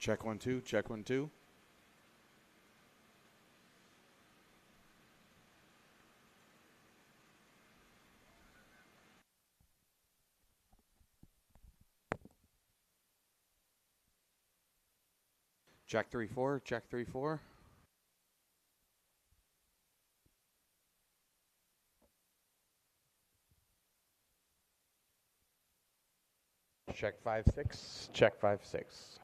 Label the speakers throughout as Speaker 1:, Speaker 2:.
Speaker 1: Check 1 2. Check 1 2. Check 3 4. Check 3 4. Check 5 6. Check 5 6.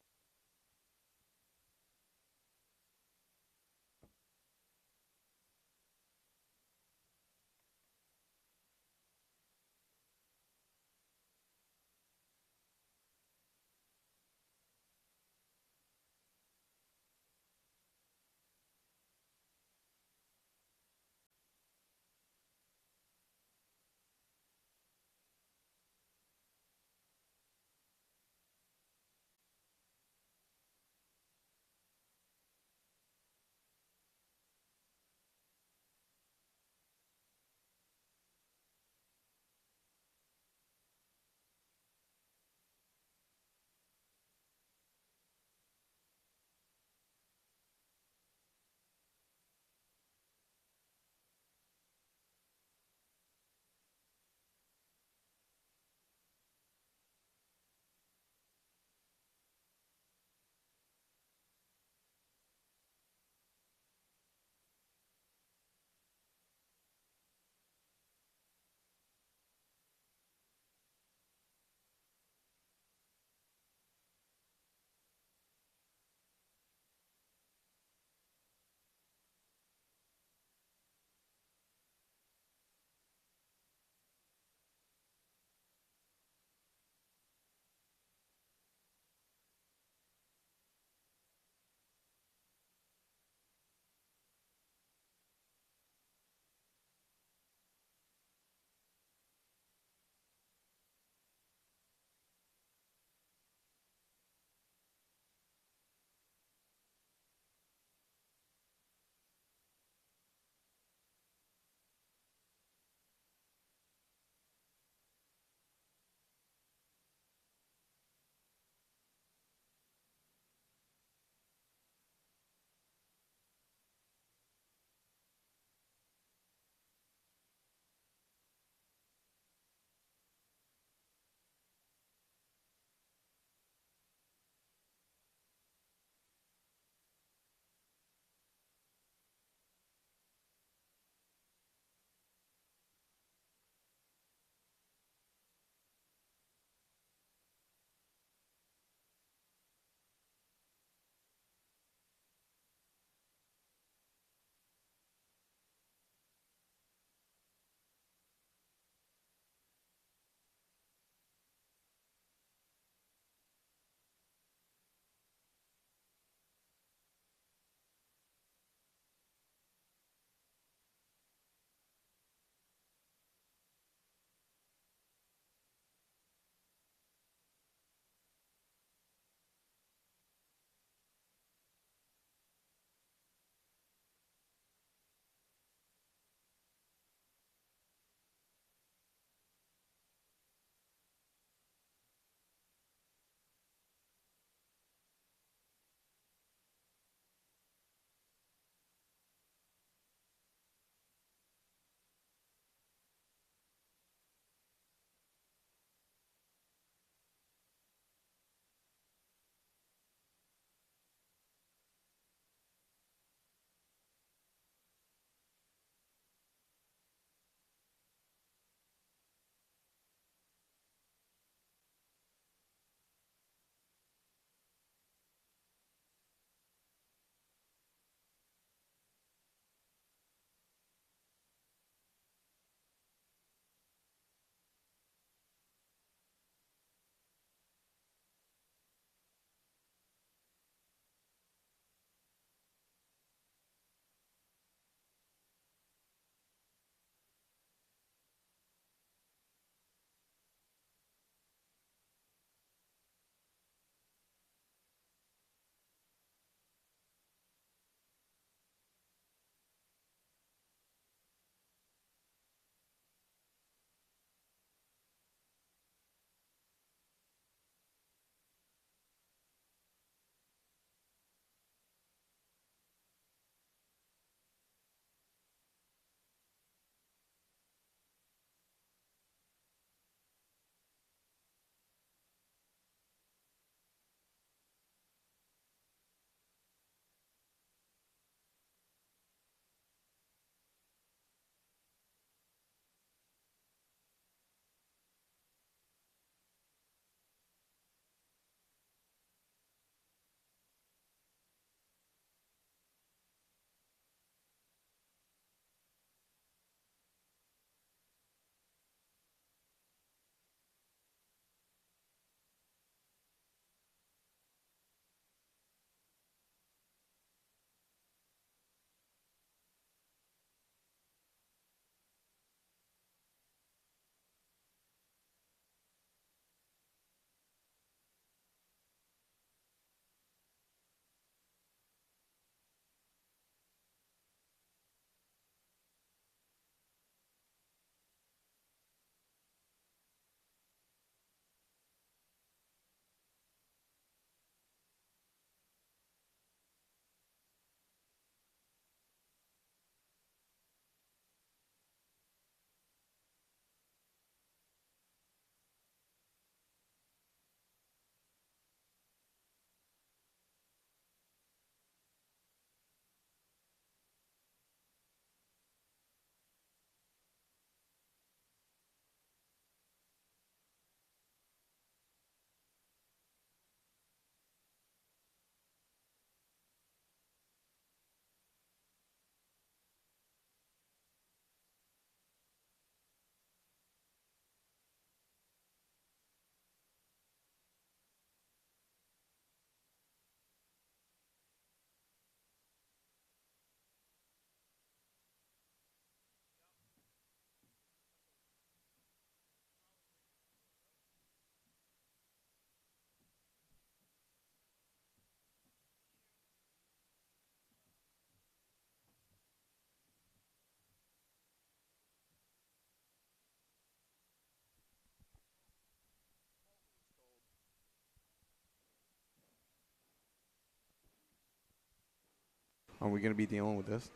Speaker 2: Are we going to be dealing with this?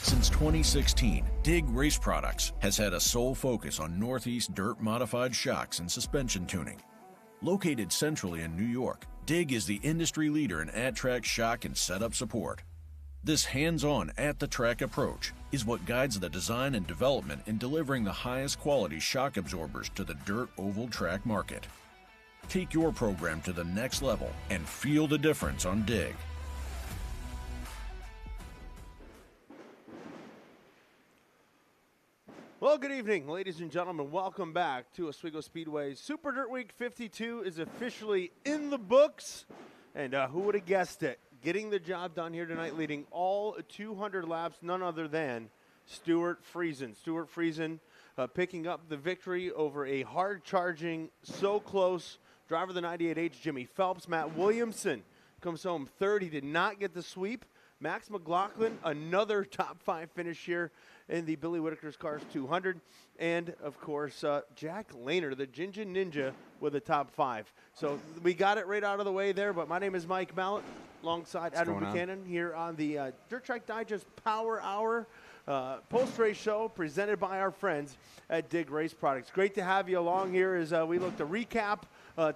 Speaker 3: Since 2016, DIG Race Products has had a sole focus on Northeast dirt-modified shocks and suspension tuning. Located centrally in New York, DIG is the industry leader in at-track shock and setup support. This hands-on, at-the-track approach is what guides the design and development in delivering the highest quality shock absorbers to the dirt oval track market. Take your program to the next level and feel the difference on DIG.
Speaker 4: Well, good evening, ladies and gentlemen. Welcome back to Oswego Speedway. Super Dirt Week 52 is officially in the books. And who would have guessed it? Getting the job done here tonight, leading all 200 laps, none other than Stuart Friesen. Stuart Friesen picking up the victory over a hard-charging, so close driver of the 98H, Jimmy Phelps. Matt Williamson comes home third. He did not get the sweep. Max McLaughlin, another top 5 finish here in the Billy Whittaker Cars 200. And, of course, Jack Lehner, the Ginger Ninja, with a top 5. So we got it right out of the way there. But my name is Mike Mallett, alongside Adam Buchanan here on the Dirt Track Digest Power Hour post-race show presented by our friends at DIG Race Products. Great to have you along here as we look to recap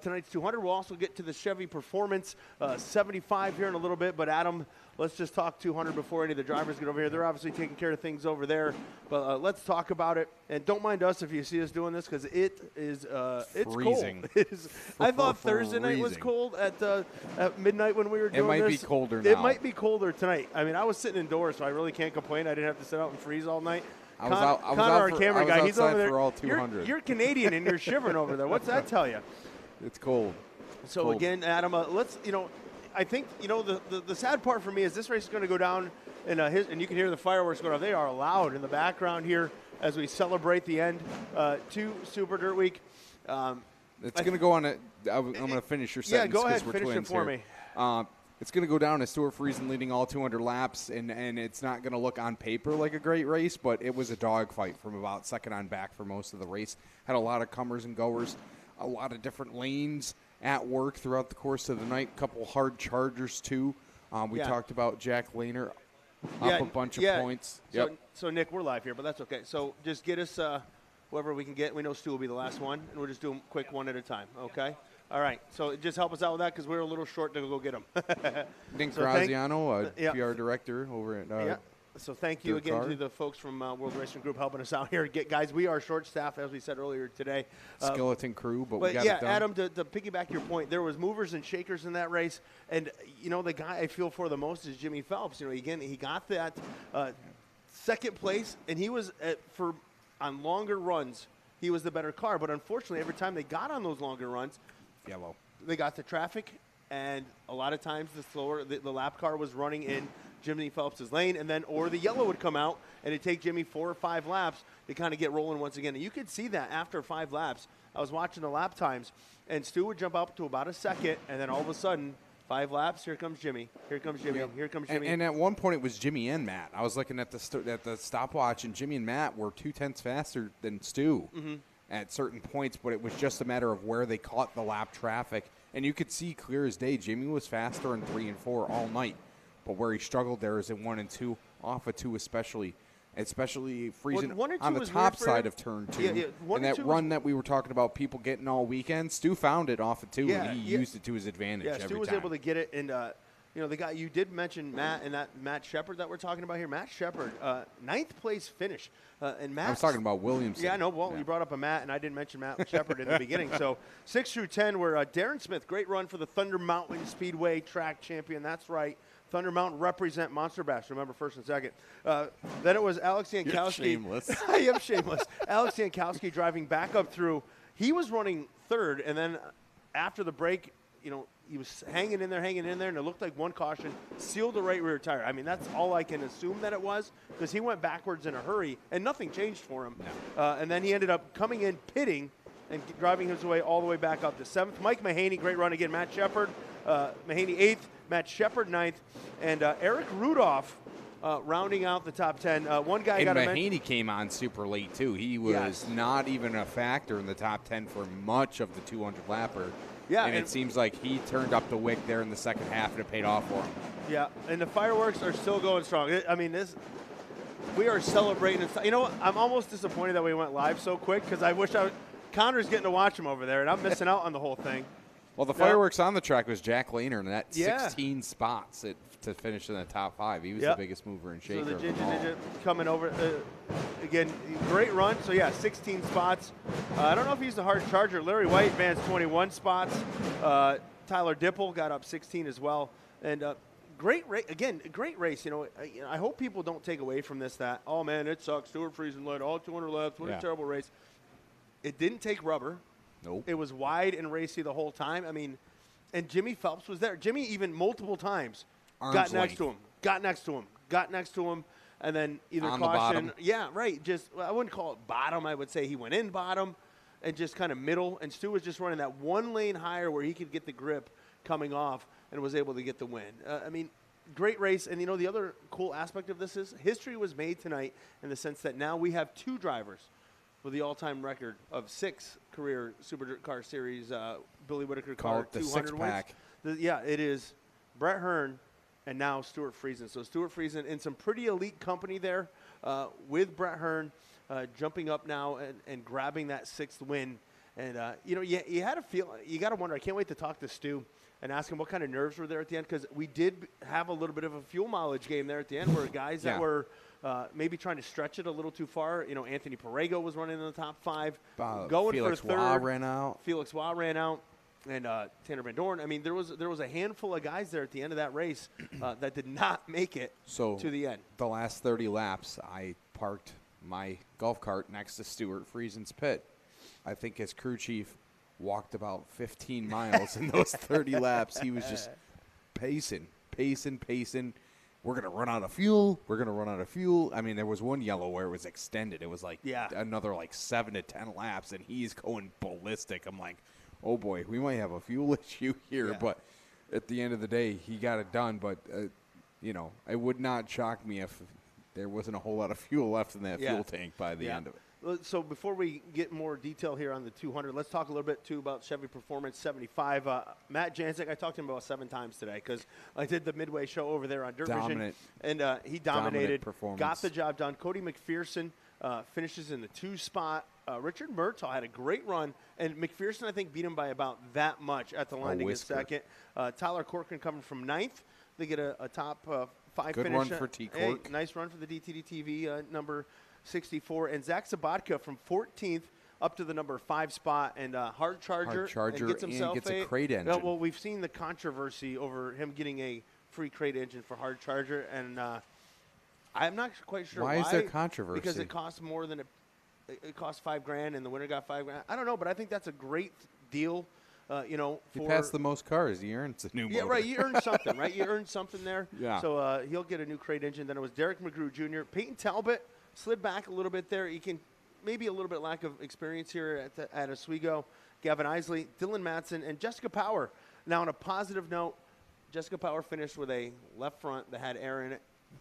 Speaker 4: tonight's 200. We'll also get to the Chevy Performance 75 here in a little bit. But, Adam, let's just talk 200 before any of the drivers get over here. They're obviously taking care of things over there. But let's talk about it. And don't mind us if you see us doing this, because it's
Speaker 2: freezing.
Speaker 4: Cold. I thought Thursday night was cold at midnight when we were doing this.
Speaker 2: It might be colder now.
Speaker 4: It might be colder tonight. I mean, I was sitting indoors, so I really can't complain. I didn't have to sit out and freeze all night.
Speaker 2: Connor, our camera guy, he's over there. For all 200.
Speaker 4: You're Canadian and you're shivering over there. What's that tell you?
Speaker 2: It's cold.
Speaker 4: So
Speaker 2: cold.
Speaker 4: Again, Adam, I think, the sad part for me is this race is going to go down, and you can hear the fireworks going off. They are loud in the background here as we celebrate the end to Super Dirt Week.
Speaker 2: It's going to go on I'm going to finish your sentence.
Speaker 4: Yeah, go ahead.
Speaker 2: We're
Speaker 4: Finish it for
Speaker 2: here.
Speaker 4: me.
Speaker 2: It's going to go down as Stuart Friesen leading all 200 laps, and it's not going to look on paper like a great race, but it was a dogfight from about second on back for most of the race. Had a lot of comers and goers, a lot of different lanes at work throughout the course of the night. A couple hard chargers, too. We talked about Jack Lehner up a bunch of points.
Speaker 4: So, Nick, we're live here, but that's okay. So just get us whoever we can get. We know Stu will be the last one, and we'll just do them quick one at a time, okay? All right. So just help us out with that because we're a little short to go get them.
Speaker 2: Nick Graziano, PR director over at
Speaker 4: So thank you again to the folks from World Racing Group helping us out here. Guys, we are short-staffed, as we said earlier today.
Speaker 2: Skeleton crew, but we got it done.
Speaker 4: Adam, to piggyback your point, there was movers and shakers in that race. And, the guy I feel for the most is Jimmy Phelps. Again, he got that second place, and he was, on longer runs, he was the better car. But unfortunately, every time they got on those longer runs, they got the traffic, and a lot of times the lap car was running in Jimmy Phelps' lane, or the yellow would come out, and it'd take Jimmy 4 or 5 laps to kind of get rolling once again. And you could see that after 5 laps. I was watching the lap times, and Stu would jump up to about a second, and then all of a sudden 5 laps. Here comes Jimmy. Here comes Jimmy. Here comes Jimmy.
Speaker 2: And at one point, it was Jimmy and Matt. I was looking at the stopwatch, and Jimmy and Matt were 0.2 faster than Stu at certain points, but it was just a matter of where they caught the lap traffic. And you could see clear as day, Jimmy was faster in 3 and 4 all night. But where he struggled there is in 1 and 2, off of 2 especially Friesen on the top side of turn 2. And that run that we were talking about, people getting all weekend, Stu found it off of 2, and he used it to his advantage every time.
Speaker 4: Stu was able to get it, and the guy you did mention, Matt, and that Matt Shepard that we're talking about here. Matt Shepard, 9th place finish, and Matt.
Speaker 2: I was talking about Williamson.
Speaker 4: Yeah, I know. Well, you brought up a Matt, and I didn't mention Matt Shepard in the beginning. So 6 through 10 were Darren Smith, great run for the Thunder Mountain Speedway track champion. That's right. Thunder Mountain represent Monster Bash. Remember, 1st and 2nd. Then it was Alex Jankowski.
Speaker 2: You're shameless.
Speaker 4: I am shameless. Alex Jankowski driving back up through. He was running 3rd, and then after the break, he was hanging in there, and it looked like one caution sealed the right rear tire. I mean, that's all I can assume that it was, because he went backwards in a hurry, and nothing changed for him. No. And then he ended up coming in, pitting, and driving his way all the way back up to 7th. Mike Mahaney, great run again. Matt Shepard, Mahaney 8th. Matt Shepard 9th, and Eric Rudolph rounding out the top 10. One guy got a mention.
Speaker 2: Mahaney came on super late, too. He was not even a factor in the top 10 for much of the 200-lapper.
Speaker 4: Yeah,
Speaker 2: and it seems like he turned up the wick there in the second half, and it paid off for him.
Speaker 4: Yeah, and the fireworks are still going strong. I mean, we are celebrating. You know what? I'm almost disappointed that we went live so quick, because I wish Connor's getting to watch him over there, and I'm missing out on the whole thing.
Speaker 2: Well, the fireworks on the track was Jack Lehner, and that 16 spots to finish in the top 5. He was the biggest mover and shaker.
Speaker 4: So the Ginger Ninja coming over. Again, great run. So, 16 spots. I don't know if he's the hard charger. Larry White advanced 21 spots. Tyler Dipple got up 16 as well. And great race. Again, great race. I hope people don't take away from this that, oh, man, it sucks. Stuart Friesen led all 200 laps. What a terrible race. It didn't take rubber.
Speaker 2: Nope.
Speaker 4: It was wide and racy the whole time. I mean, and Jimmy Phelps was there. Jimmy even multiple times got next to him, and then either
Speaker 2: on
Speaker 4: caution.
Speaker 2: The bottom.
Speaker 4: Yeah, right. I wouldn't call it bottom. I would say he went in bottom and just kind of middle. And Stu was just running that one lane higher where he could get the grip coming off and was able to get the win. I mean, great race. And, the other cool aspect of this is history was made tonight in the sense that now we have 2 drivers with the all-time record of 6 career Super Dirt Car Series Billy Whittaker Car 200 wins. It is Brett Hearn and now Stuart Friesen. So Stuart Friesen in some pretty elite company there with Brett Hearn jumping up now and grabbing that 6th win. And, you had a feel – you got to wonder. I can't wait to talk to Stu and ask him what kind of nerves were there at the end, because we did have a little bit of a fuel mileage game there at the end where guys that were – maybe trying to stretch it a little too far. Anthony Perego was running in the top 5. Going
Speaker 2: Felix
Speaker 4: for 3rd.
Speaker 2: Felix
Speaker 4: Waugh ran out. And Tanner Van Dorn. I mean, there was a handful of guys there at the end of that race that did not make it to the end.
Speaker 2: The last 30 laps, I parked my golf cart next to Stuart Friesen's pit. I think his crew chief walked about 15 miles in those 30 laps. He was just pacing. We're going to run out of fuel. I mean, there was one yellow where it was extended. It was like another 7 to 10 laps, and he's going ballistic. I'm like, oh, boy, we might have a fuel issue here. Yeah. But at the end of the day, he got it done. But, it would not shock me if there wasn't a whole lot of fuel left in that fuel tank by the end of it.
Speaker 4: So before we get more detail here on the 200, let's talk a little bit, too, about Chevy Performance 75. Matt Jancic, I talked to him about 7 times today because I did the midway show over there on Dirt Vision. And he dominated, got the job done. Cody McPherson finishes in the 2 spot. Richard Murtaugh had a great run, and McPherson, I think, beat him by about that much at the line to get second. Tyler Corcoran coming from 9th. They get a top 5
Speaker 2: Good
Speaker 4: finish.
Speaker 2: Good run for T-Cork.
Speaker 4: Hey, nice run for the DTD TV number 64. And Zach Sabatka from 14th up to the number 5 spot, and hard charger and gets himself
Speaker 2: a crate engine.
Speaker 4: Well, we've seen the controversy over him getting a free crate engine for hard charger, and I'm not quite sure why.
Speaker 2: Why is there controversy?
Speaker 4: Because it costs more than it cost $5,000, and the winner got $5,000. I don't know, but I think that's a great deal.
Speaker 2: He passed the most cars. He earns a new motor.
Speaker 4: Yeah, right. You earned something, right? You earned something there.
Speaker 2: Yeah.
Speaker 4: So he'll get a new crate engine. Then it was Derek McGrew Jr. Peyton Talbot slid back a little bit there. He can maybe a little bit lack of experience here at Oswego. Gavin Isley, Dylan Matson, and Jessica Power. Now, on a positive note, Jessica Power finished with a left front that had air in it,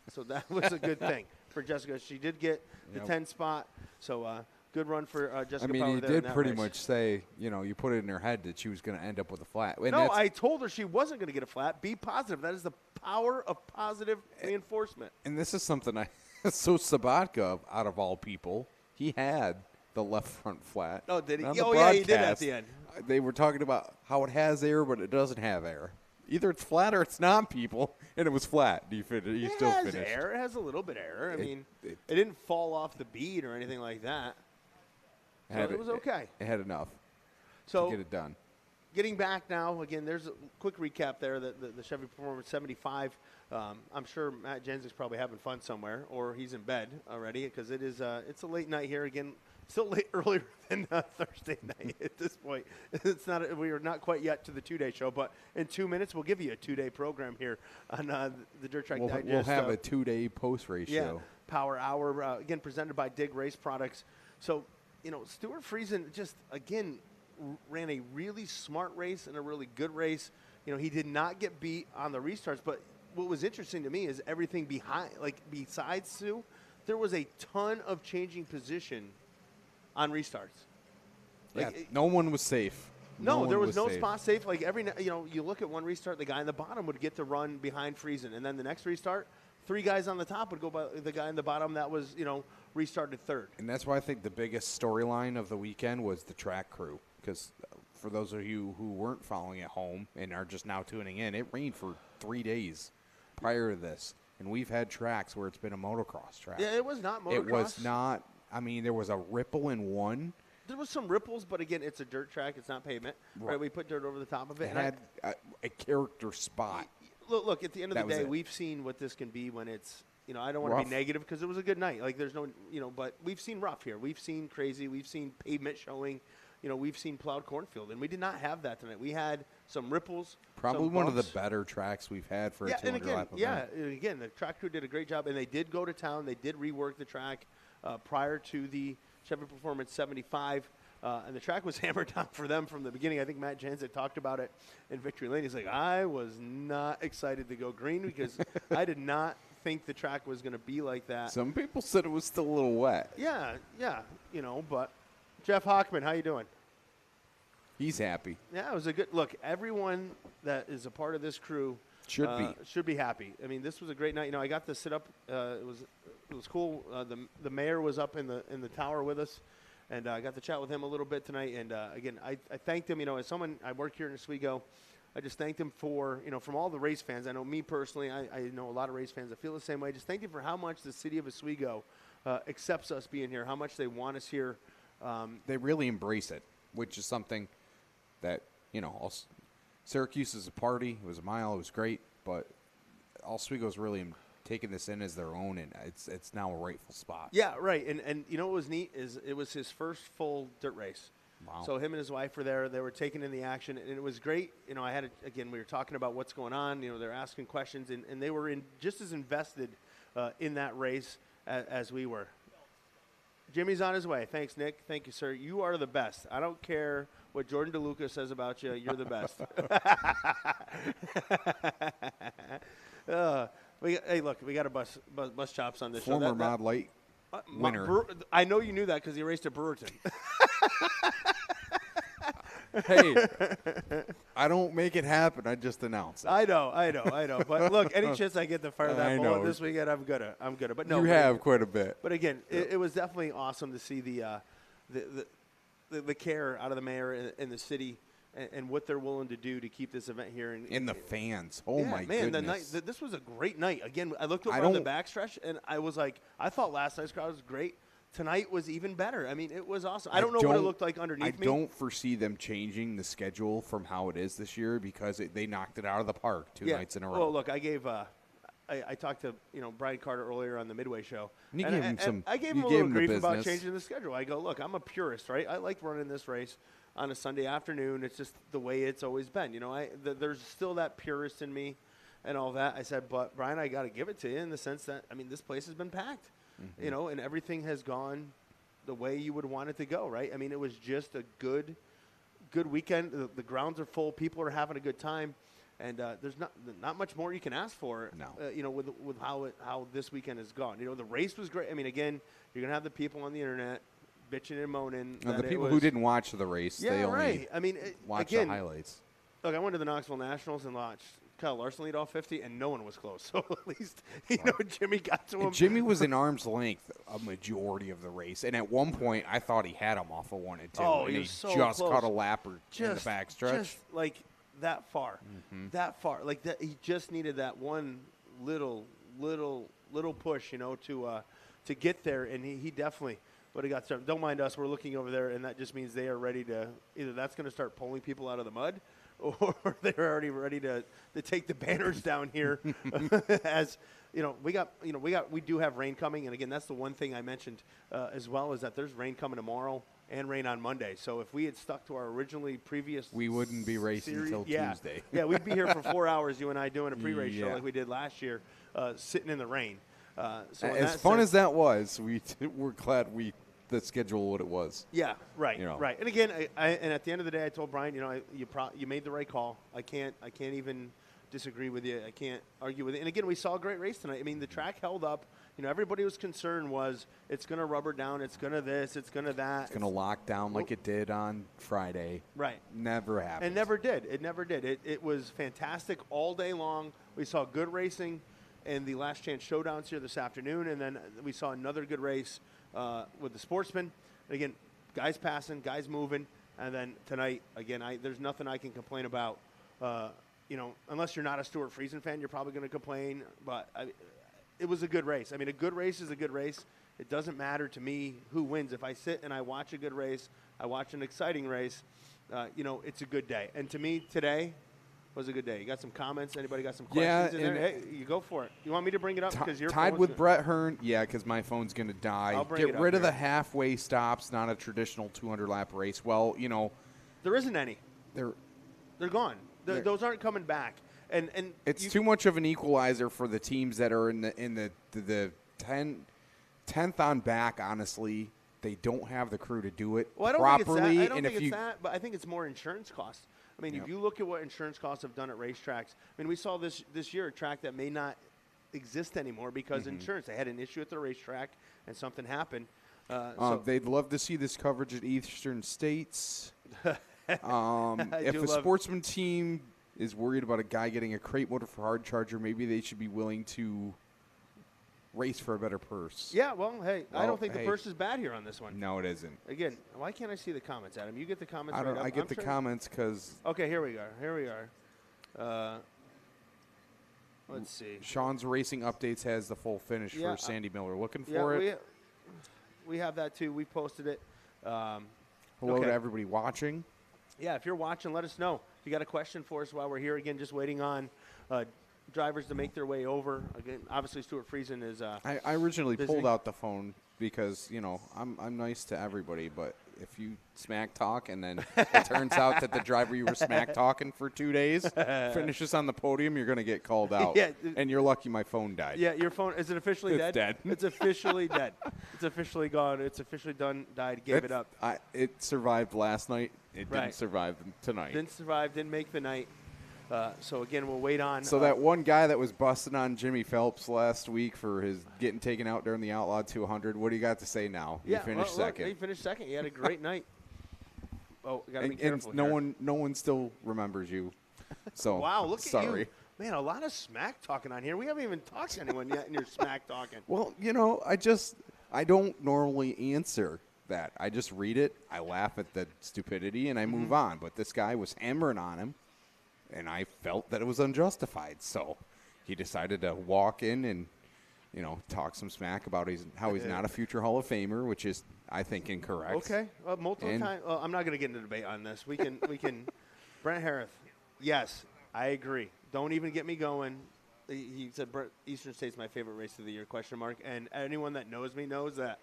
Speaker 4: so that was a good thing for Jessica. She did get the 10 spot, so good run for Jessica Power.
Speaker 2: You
Speaker 4: there in
Speaker 2: did
Speaker 4: that
Speaker 2: pretty
Speaker 4: race.
Speaker 2: much say, you put it in her head that she was going to end up with a flat. And
Speaker 4: No, I told her she wasn't going to get a flat. Be positive. That is the power of positive reinforcement.
Speaker 2: And this is something so Sabatka, out of all people, he had the left front flat.
Speaker 4: Oh, did he?
Speaker 2: On the
Speaker 4: Oh, yeah, he did at
Speaker 2: broadcast,
Speaker 4: the end.
Speaker 2: They were talking about how it has air, but it doesn't have air. Either it's flat or it's not, people. And it was flat. You
Speaker 4: It
Speaker 2: still
Speaker 4: has
Speaker 2: finished.
Speaker 4: air. It has a little bit of air. I mean,
Speaker 2: it
Speaker 4: it didn't fall off the bead or anything like that. So it was okay.
Speaker 2: It had enough
Speaker 4: So
Speaker 2: to get it done.
Speaker 4: getting back now, again, there's a quick recap there. The Chevy Performance 75. I'm sure Matt Jensing's probably having fun somewhere, or he's in bed already because it's a late night here again. Still late earlier than Thursday night at this point. It's not. We are not quite yet to the 2-day show, but in 2 minutes we'll give you a 2-day program here on the Dirt Track Digest.
Speaker 2: We'll have a 2-day post-race show.
Speaker 4: Power Hour again presented by Dig Race Products. So Stuart Friesen just again ran a really smart race and a really good race. He did not get beat on the restarts, but what was interesting to me is everything behind, besides Sue, there was a ton of changing position on restarts.
Speaker 2: No one was safe.
Speaker 4: No, there was no
Speaker 2: safe.
Speaker 4: spot safe. You look at one restart, the guy in the bottom would get to run behind Friesen, and then the next restart, 3 guys on the top would go by the guy in the bottom that was, restarted third.
Speaker 2: And that's why I think the biggest storyline of the weekend was the track crew. Because for those of you who weren't following at home and are just now tuning in, it rained for 3 days prior to this. And we've had tracks where it's been a motocross track.
Speaker 4: Yeah, it was not motocross.
Speaker 2: It was not. I mean, there was a ripple in one.
Speaker 4: There was some ripples, but again, it's a dirt track. It's not pavement. Right? We put dirt over the top of it.
Speaker 2: It had a character spot.
Speaker 4: Look, at the end of the day,
Speaker 2: it.
Speaker 4: we've seen what this can be when it's, I don't want to be negative because it was a good night. There's no, but we've seen rough here. We've seen crazy. We've seen pavement showing. We've seen plowed cornfield, and we did not have that tonight. We had some ripples.
Speaker 2: Probably
Speaker 4: some
Speaker 2: one of the
Speaker 4: bumps.
Speaker 2: better tracks we've had for a 200-lap event.
Speaker 4: And again, the track crew did a great job, and they did go to town. They did rework the track prior to the Chevy Performance 75, and the track was hammered down for them from the beginning. I think Matt Jens talked about it in Victory Lane. He's like, I was not excited to go green because I did not think the track was going to be like that.
Speaker 2: Some people said it was still a little wet.
Speaker 4: Yeah, but Jeff Hockman, how you doing?
Speaker 2: He's happy.
Speaker 4: Yeah, it was a good look. Everyone that is a part of this crew should be happy. I mean, this was a great night. I got to sit up. It was cool. The mayor was up in the tower with us, and I got to chat with him a little bit tonight. And again, I thanked him. As someone I work here in Oswego, I just thanked him for from all the race fans. I know me personally. I know a lot of race fans that feel the same way. Just thank him for how much the city of Oswego accepts us being here. How much they want us here.
Speaker 2: They really embrace it, which is something that, Syracuse is a party. It was a mile. It was great. But Oswego's really taking this in as their own, and it's now a rightful spot.
Speaker 4: Yeah, right. And what was neat is it was his first full dirt race.
Speaker 2: Wow.
Speaker 4: So him and his wife were there. They were taking in the action, and it was great. I had again, we were talking about what's going on. They're asking questions, and they were just as invested in that race as we were. Jimmy's on his way. Thanks, Nick. Thank you, sir. You are the best. I don't care what Jordan DeLuca says about you. You're the best. Hey, look, we got a bus chops on this show.
Speaker 2: Former Mod Light winner.
Speaker 4: I know you knew that because he raced at Brewerton.
Speaker 2: Hey, I don't make it happen. I just announce it.
Speaker 4: I know. But look, any chance I get to fire that bullet this weekend, I'm gonna. But no,
Speaker 2: you have quite a bit.
Speaker 4: But again, it was definitely awesome to see the care out of the mayor and the city and what they're willing to do to keep this event here.
Speaker 2: And the fans. Oh, my goodness.
Speaker 4: This was a great night. Again, I looked over on the backstretch, and I was like, I thought last night's crowd was great. Tonight was even better. I mean, it was awesome. I don't know what it looked like underneath me.
Speaker 2: I don't foresee them changing the schedule from how it is this year because they knocked it out of the park two nights in a row.
Speaker 4: Well, look, I gave I talked to Brian Carter earlier on the Midway show.
Speaker 2: And you gave him some.
Speaker 4: I gave him a little grief about changing the schedule. I go, look, I'm a purist, right? I like running this race on a Sunday afternoon. It's just the way it's always been. There's still that purist in me and all that. I said, but Brian, I got to give it to you in the sense that this place has been packed. Mm-hmm. And everything has gone the way you would want it to go, right? I mean, it was just a good weekend. The grounds are full. People are having a good time. And there's not much more you can ask for.
Speaker 2: No.
Speaker 4: With how this weekend has gone. The race was great. I mean, again, you're gonna have the people on the internet bitching and moaning.
Speaker 2: The people who didn't watch the race,
Speaker 4: Yeah,
Speaker 2: they only
Speaker 4: right. I mean,
Speaker 2: watched
Speaker 4: again,
Speaker 2: the highlights.
Speaker 4: Look, I went to the Knoxville Nationals and watched Kyle Larson lead off 50, and no one was close. So at least Jimmy got to him.
Speaker 2: And Jimmy was in arm's length a majority of the race, and at one point I thought he had him off of 1 and 2.
Speaker 4: Oh,
Speaker 2: and
Speaker 4: he was so
Speaker 2: just
Speaker 4: close.
Speaker 2: caught a lapper in the backstretch.
Speaker 4: Just like that far, like that. He just needed that one little push, to get there, and he definitely would have got started. Don't mind us. We're looking over there, and that just means they are ready to either that's going to start pulling people out of the mud, or they're already ready to take the banners down here. As we do have rain coming, and again, that's the one thing I mentioned as well, is that there's rain coming tomorrow and rain on Monday. So if we had stuck to our originally previous
Speaker 2: We wouldn't be racing until Tuesday.
Speaker 4: Yeah, we'd be here for 4 hours, you and I, doing a pre-race show like we did last year, sitting in the rain. So
Speaker 2: as fun as that was, we're glad the schedule what it was.
Speaker 4: Yeah, right,
Speaker 2: You know.
Speaker 4: right. And again, and at the end of the day, I told Brian, you made the right call. I can't even disagree with you. I can't argue with it. And again, we saw a great race tonight. I mean, the track held up. Everybody was concerned was it's going to rubber down, it's going to this, it's going to that.
Speaker 2: It's going to lock down like it did on Friday.
Speaker 4: Right.
Speaker 2: Never happened.
Speaker 4: And never did. It never did. It was fantastic all day long. We saw good racing in the last chance showdowns here this afternoon, and then we saw another good race with the sportsmen. And again, guys passing, guys moving, and then tonight, again, there's nothing I can complain about. Unless you're not a Stuart Friesen fan, you're probably going to complain, but it was a good race. I mean, a good race is a good race. It doesn't matter to me who wins. If I sit and I watch a good race, I watch an exciting race, it's a good day. And to me, today was a good day. You got some comments? Anybody got some questions in there? Hey, you go for it. You want me to bring it up? Because you're
Speaker 2: tied with Brett Hearn. Yeah, because my phone's going to die.
Speaker 4: I'll bring it
Speaker 2: Get
Speaker 4: up
Speaker 2: rid of
Speaker 4: here.
Speaker 2: the halfway stops, not a traditional 200-lap race. Well,
Speaker 4: There isn't any.
Speaker 2: they're
Speaker 4: They're gone. Those aren't coming back. And
Speaker 2: it's too much of an equalizer for the teams that are in the 10th on back. Honestly, they don't have the crew to do it
Speaker 4: Well, I don't
Speaker 2: properly.
Speaker 4: think it's that. I don't
Speaker 2: and
Speaker 4: think
Speaker 2: if
Speaker 4: it's that, but I think it's more insurance costs. I mean, if you look at what insurance costs have done at racetracks, I mean, we saw this year a track that may not exist anymore because insurance. They had an issue at the racetrack and something happened. So
Speaker 2: they'd love to see this coverage at Eastern States. If
Speaker 4: do
Speaker 2: a sportsman team is worried about a guy getting a crate motor for hard charger, maybe they should be willing to race for a better purse.
Speaker 4: yeah, well, hey, I
Speaker 2: Well,
Speaker 4: don't think the
Speaker 2: hey.
Speaker 4: purse is bad here on this one.
Speaker 2: No, it isn't.
Speaker 4: Again, why can't I see the comments, Adam? You get the comments
Speaker 2: I don't.
Speaker 4: right up.
Speaker 2: I get
Speaker 4: I'm
Speaker 2: the
Speaker 4: sure-
Speaker 2: comments because
Speaker 4: Okay, here we are. Let's see.
Speaker 2: Sean's Racing Updates has the full finish
Speaker 4: Yeah,
Speaker 2: for Sandy Miller. Looking
Speaker 4: Yeah,
Speaker 2: for it.
Speaker 4: we have that too. We posted it.
Speaker 2: Hello
Speaker 4: okay.
Speaker 2: to everybody watching.
Speaker 4: Yeah, if you're watching, let us know. If you got a question for us while we're here, again, just waiting on drivers to make their way over. Again, obviously, Stuart Friesen is
Speaker 2: I originally
Speaker 4: busy.
Speaker 2: pulled out the phone because I'm nice to everybody, but if you smack talk and then it turns out that the driver you were smack talking for 2 days finishes on the podium, you're gonna get called out.
Speaker 4: Yeah.
Speaker 2: And you're lucky my phone died.
Speaker 4: Yeah, your phone, is it officially
Speaker 2: It's
Speaker 4: dead?
Speaker 2: dead.
Speaker 4: It's officially dead. It's officially gone. It's officially done, died, gave it up.
Speaker 2: It survived last night. It
Speaker 4: Right.
Speaker 2: didn't survive tonight.
Speaker 4: Didn't survive, didn't make the night. So, again, we'll wait on.
Speaker 2: So that one guy that was busting on Jimmy Phelps last week for his getting taken out during the Outlaw 200, what do you got to say now?
Speaker 4: yeah,
Speaker 2: He finished
Speaker 4: well, look,
Speaker 2: second.
Speaker 4: he finished second. He had a great night. Oh, got to be
Speaker 2: and
Speaker 4: careful
Speaker 2: no
Speaker 4: here.
Speaker 2: one still remembers you. So
Speaker 4: Wow, look
Speaker 2: sorry.
Speaker 4: at you. Man, a lot of smack talking on here. We haven't even talked to anyone yet, and you're smack talking.
Speaker 2: Well, I don't normally answer that. I just read it, I laugh at the stupidity, and I move on. But this guy was hammering on him, and I felt that it was unjustified. So he decided to walk in and, talk some smack about how he's not a future Hall of Famer, which is, I think, incorrect.
Speaker 4: Okay, multiple times. Well, I'm not going to get into debate on this. We can. Brent Harris. Yes, I agree. Don't even get me going. He said Eastern State's my favorite race of the year, question mark. And anyone that knows me knows that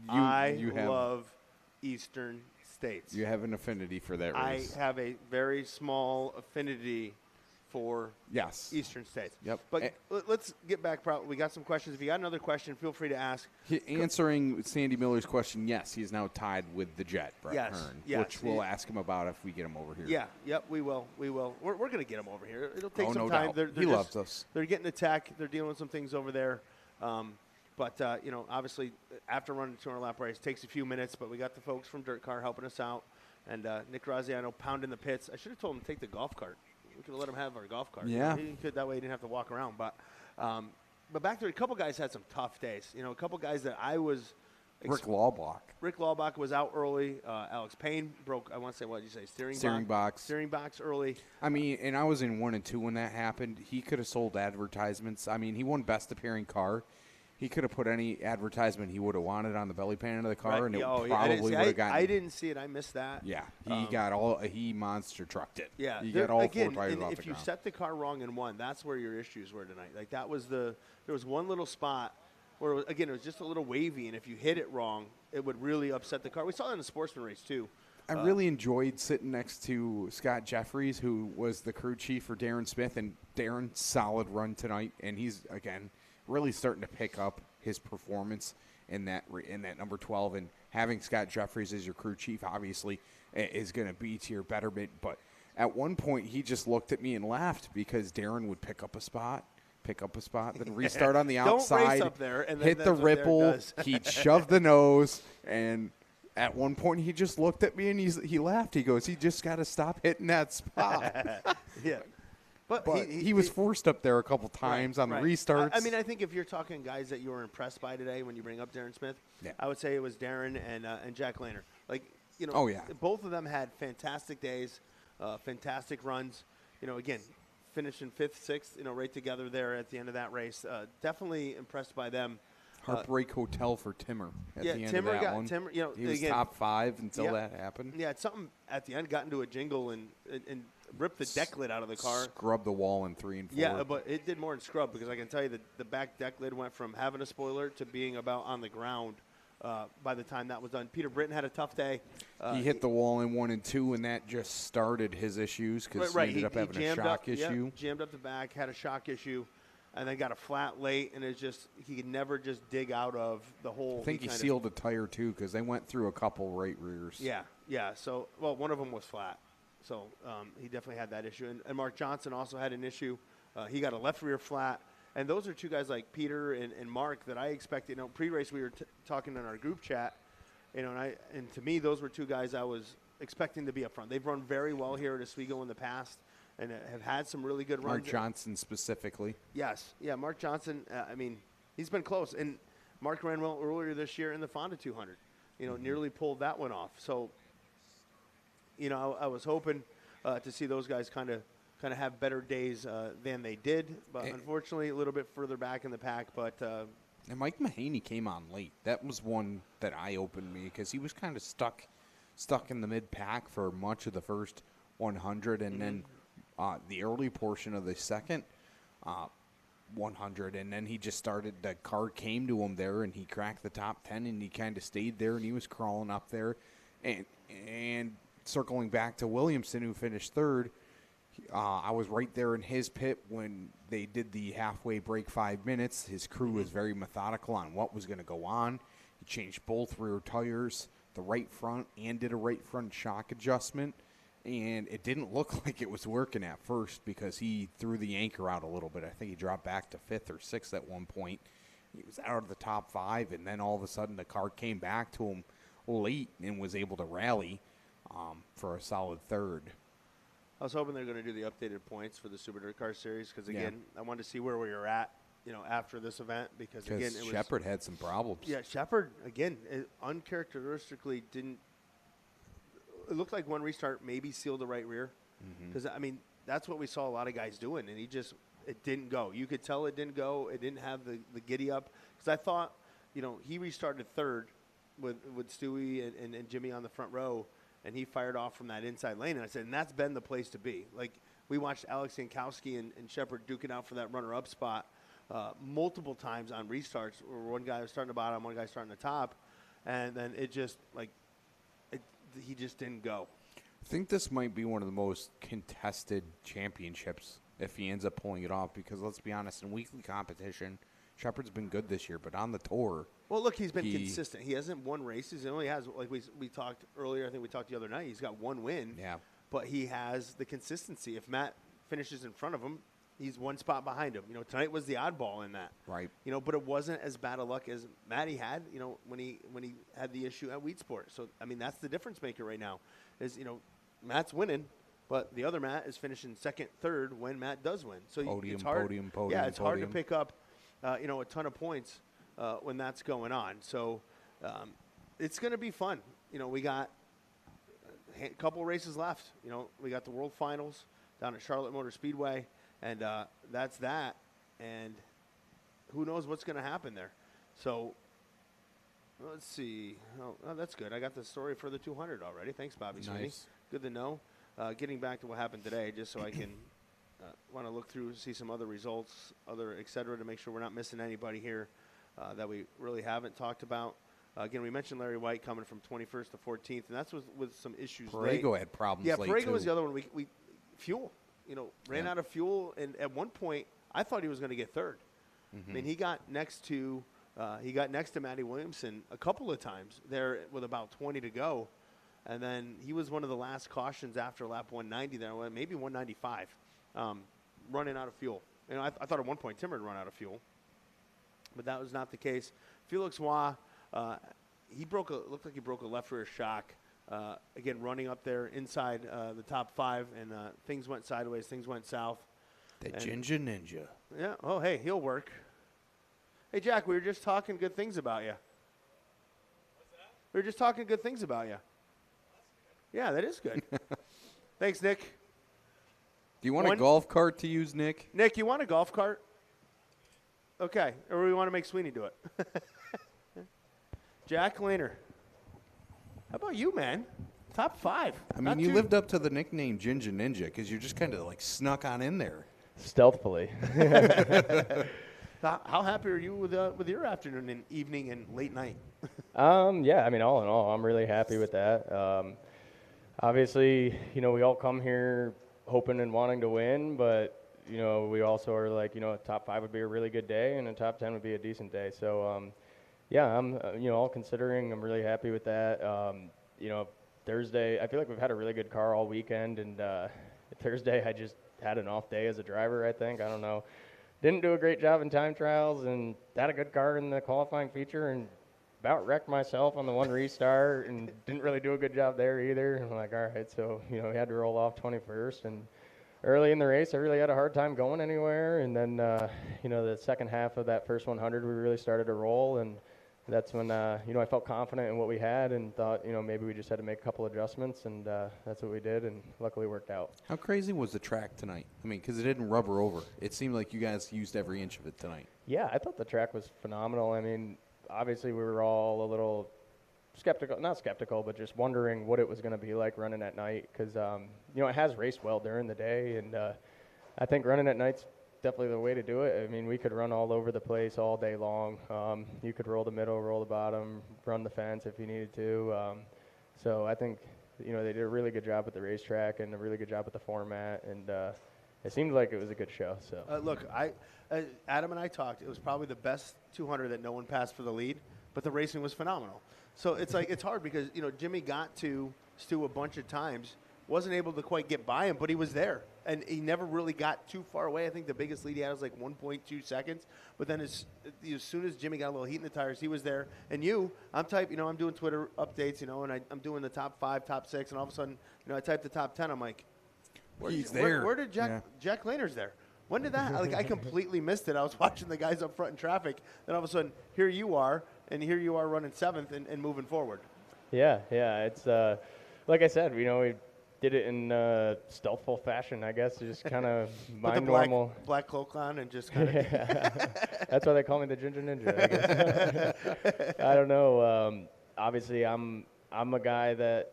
Speaker 4: I love Eastern States.
Speaker 2: You have an affinity for that
Speaker 4: I
Speaker 2: race.
Speaker 4: have a very small affinity for
Speaker 2: Yes.
Speaker 4: Eastern States.
Speaker 2: Yep.
Speaker 4: But let's get back. We got some questions. If you got another question, feel free to ask.
Speaker 2: Answering Sandy Miller's question, yes, he's now tied with the Jet, Brett
Speaker 4: Yes,
Speaker 2: Hearn,
Speaker 4: yes.
Speaker 2: which we'll ask him about if we get him over here.
Speaker 4: Yeah, yep, we will. We're going to get him over here. It'll take
Speaker 2: Oh,
Speaker 4: some
Speaker 2: no
Speaker 4: time.
Speaker 2: doubt. He loves us.
Speaker 4: They're getting the tech. They're dealing with some things over there. But obviously, after running a 200-lap race, takes a few minutes. But we got the folks from Dirt Car helping us out. And Nick Graziano pounding the pits. I should have told him to take the golf cart. We could have let him have our golf cart.
Speaker 2: Yeah.
Speaker 4: That way he didn't have to walk around. But back there, a couple guys had some tough days. A couple guys that I was –
Speaker 2: Rick Laubach.
Speaker 4: Rick Laubach was out early. Alex Payne broke, I want to say, what did you say,
Speaker 2: Steering box.
Speaker 4: Steering box early.
Speaker 2: I mean, and I was in 1 and 2 when that happened. He could have sold advertisements. I mean, he won Best Appearing Car. He could have put any advertisement he would have wanted on the belly pan of the car,
Speaker 4: Right.
Speaker 2: and it
Speaker 4: Oh, yeah.
Speaker 2: probably would have gotten.
Speaker 4: I didn't see it. I missed that.
Speaker 2: Yeah, he monster trucked it.
Speaker 4: Yeah,
Speaker 2: he got all
Speaker 4: again,
Speaker 2: 4 tires
Speaker 4: and
Speaker 2: off
Speaker 4: if
Speaker 2: the
Speaker 4: you
Speaker 2: ground.
Speaker 4: set the car wrong in one, that's where your issues were tonight. Like there was one little spot where it was just a little wavy, and if you hit it wrong, it would really upset the car. We saw that in the sportsman race too.
Speaker 2: I really enjoyed sitting next to Scott Jeffries, who was the crew chief for Darren Smith, and Darren, solid run tonight, and he's again really starting to pick up his performance in that number 12, and having Scott Jeffries as your crew chief obviously is going to be to your betterment. But at one point, he just looked at me and laughed because Darren would pick up a spot, then restart on the outside,
Speaker 4: Don't race up there, and then
Speaker 2: hit the
Speaker 4: that's what Darren
Speaker 2: ripple,
Speaker 4: does.
Speaker 2: he'd shove the nose, and at one point he just looked at me and he laughed. He goes, "He just got to stop hitting that spot."
Speaker 4: Yeah.
Speaker 2: But he was forced up there a couple times on the restarts.
Speaker 4: I mean, I think if you're talking guys that you were impressed by today when you bring up Darren Smith, I would say it was Darren and Jack Lehner.
Speaker 2: Oh, yeah.
Speaker 4: Both of them had fantastic days, fantastic runs. Again, finishing 5th, 6th, right together there at the end of that race. Definitely impressed by them.
Speaker 2: Heartbreak Hotel for Timmer at the end
Speaker 4: Timmer
Speaker 2: of that one.
Speaker 4: Timmer,
Speaker 2: he was
Speaker 4: again,
Speaker 2: top 5 until that happened.
Speaker 4: Yeah, it's something at the end got into a jingle and ripped the deck lid out of the car.
Speaker 2: Scrubbed the wall in 3 and 4.
Speaker 4: Yeah, but it did more than scrub because I can tell you that the back deck lid went from having a spoiler to being about on the ground by the time that was done. Peter Britton had a tough day.
Speaker 2: He hit the wall in 1 and 2, and that just started his issues because he ended up having a shock issue.
Speaker 4: Jammed up the back, had a shock issue, and then got a flat late, and he could never just dig out of the hole.
Speaker 2: I think he sealed a tire, too, because they went through a couple right rears.
Speaker 4: Yeah. So, one of them was flat. So he definitely had that issue. And Mark Johnson also had an issue. He got a left rear flat. And those are two guys like Peter and Mark that I expected. Pre-race we were talking in our group chat, and to me those were two guys I was expecting to be up front. They've run very well here at Oswego in the past and have had some really good runs.
Speaker 2: Mark Johnson specifically.
Speaker 4: Yes. Yeah, Mark Johnson, he's been close. And Mark ran well earlier this year in the Fonda 200. Nearly pulled that one off. So, I was hoping to see those guys kind of have better days than they did, but unfortunately a little bit further back in the pack. But
Speaker 2: and Mike Mahaney came on late. That was one that eye-opened me because he was kind of stuck in the mid-pack for much of the first 100, and then the early portion of the second 100, and then he just started. The car came to him there, and he cracked the top 10, and he kind of stayed there, and he was crawling up there, and circling back to Williamson, who finished 3rd. I was right there in his pit when they did the halfway break 5 minutes. His crew was very methodical on what was going to go on. He changed both rear tires, the right front, and did a right front shock adjustment. And it didn't look like it was working at first because he threw the anchor out a little bit. I think he dropped back to 5th or 6th at one point. He was out of the top 5, and then all of a sudden the car came back to him late and was able to rally for a solid 3rd.
Speaker 4: I was hoping they're going to do the updated points for the Super Dirt Car Series because, again, I wanted to see where we were at, after this event because, again, it was –
Speaker 2: Shepard had some problems.
Speaker 4: Yeah, Shepard, again, uncharacteristically didn't – it looked like one restart maybe sealed the right rear because, that's what we saw a lot of guys doing, and it didn't go. You could tell it didn't go. It didn't have the giddy up because I thought, he restarted 3rd with Stewie and Jimmy on the front row, and he fired off from that inside lane. And I said, and that's been the place to be. Like, we watched Alex Jankowski and Shepard duking out for that runner-up spot multiple times on restarts where one guy was starting the bottom, one guy starting the top, and then it just, he just didn't go.
Speaker 2: I think this might be one of the most contested championships if he ends up pulling it off. Because let's be honest, in weekly competition, Shepard's been good this year, but on the tour,
Speaker 4: well, look, he's been consistent. He hasn't won races. He only has, like we talked earlier. I think we talked the other night. He's got one win.
Speaker 2: Yeah.
Speaker 4: But he has the consistency. If Matt finishes in front of him, he's one spot behind him. Tonight was the oddball in that.
Speaker 2: Right.
Speaker 4: But it wasn't as bad a luck as Matty had, when he had the issue at Wheat Sport. So, I mean, that's the difference maker right now is, Matt's winning, but the other Matt is finishing second, third when Matt does win. So it's hard.
Speaker 2: Podium.
Speaker 4: Yeah, it's hard to pick up, a ton of points when that's going on. So it's going to be fun. We got a couple races left. We got the World Finals down at Charlotte Motor Speedway, and that's that. And who knows what's going to happen there. So let's see. Oh, that's good. I got the story for the 200 already. Thanks, Bobby Sweeney.
Speaker 2: Nice.
Speaker 4: Good to know. Getting back to what happened today, just so I can want to look through, see some other results, et cetera, to make sure we're not missing anybody here that we really haven't talked about. Again, we mentioned Larry White coming from 21st to 14th, and that's with some issues late.
Speaker 2: Parego had problems late,
Speaker 4: Parego
Speaker 2: too.
Speaker 4: was the other one. We fuel, ran out of fuel, and at one point, I thought he was going to get third. I mean, he got next to Matty Williamson a couple of times there with about 20 to go, and then he was one of the last cautions after lap 190 there, maybe 195, running out of fuel. I thought at one point Timmer had run out of fuel, but that was not the case. Felix Waugh, looked like he broke a left rear shock. Again, running up there inside the top 5, and things went sideways, things went south.
Speaker 2: The Ginger Ninja.
Speaker 4: Yeah. Oh, hey, he'll work. Hey, Jack, we were just talking good things about you. What's that? We were just talking good things about you. Yeah, that is good. Thanks, Nick.
Speaker 2: Do you want a golf cart to use, Nick?
Speaker 4: Nick, you want a golf cart? Okay. Or we want to make Sweeney do it. Jack Lehner. How about you, man? Top 5.
Speaker 2: I mean, you lived up to the nickname Ginger Ninja because you're just kind of like snuck on in there.
Speaker 5: Stealthily.
Speaker 4: How happy are you with your afternoon and evening and late night?
Speaker 5: Yeah, I mean, all in all, I'm really happy with that. Obviously, we all come here hoping and wanting to win, but, we also are like, top 5 would be a really good day and a top 10 would be a decent day. So, yeah, I'm, all considering, I'm really happy with that. Thursday, I feel like we've had a really good car all weekend, and Thursday I just had an off day as a driver, I think. I don't know. Didn't do a great job in time trials and had a good car in the qualifying feature and about wrecked myself on the one restart and didn't really do a good job there either. I'm like, all right, so, we had to roll off 21st. And early in the race, I really had a hard time going anywhere. And then, the second half of that first 100, we really started to roll. And that's when, I felt confident in what we had and thought, maybe we just had to make a couple adjustments, and that's what we did, and luckily worked out.
Speaker 2: How crazy was the track tonight? I mean, because it didn't rubber over. It seemed like you guys used every inch of it tonight.
Speaker 5: Yeah, I thought the track was phenomenal. I mean, obviously we were all a little not skeptical, but just wondering what it was going to be like running at night because, it has raced well during the day, and I think running at night's definitely the way to do it. I mean, we could run all over the place all day long. You could roll the middle, roll the bottom, run the fence if you needed to. So I think, they did a really good job with the racetrack and a really good job with the format, and it seemed like it was a good show. So
Speaker 4: look, Adam and I talked. It was probably the best 200 that no one passed for the lead, but the racing was phenomenal. So it's like it's hard because Jimmy got to Stu a bunch of times, wasn't able to quite get by him, but he was there. And he never really got too far away. I think the biggest lead he had was like 1.2 seconds. But then as soon as Jimmy got a little heat in the tires, he was there. And I'm doing Twitter updates, and I'm doing the top 5, top 6, and all of a sudden, I type the top 10. I'm like,
Speaker 2: he's there.
Speaker 4: Where did Jack Lehner's there? When did that? I completely missed it. I was watching the guys up front in traffic. Then all of a sudden, here you are running 7th and moving forward.
Speaker 5: Yeah. It's like I said, we did it in stealthful fashion, I guess. Just kind of my normal
Speaker 4: black cloak on and just kind of.
Speaker 5: That's why they call me the Ginger Ninja, I guess. I don't know. Obviously, I'm a guy that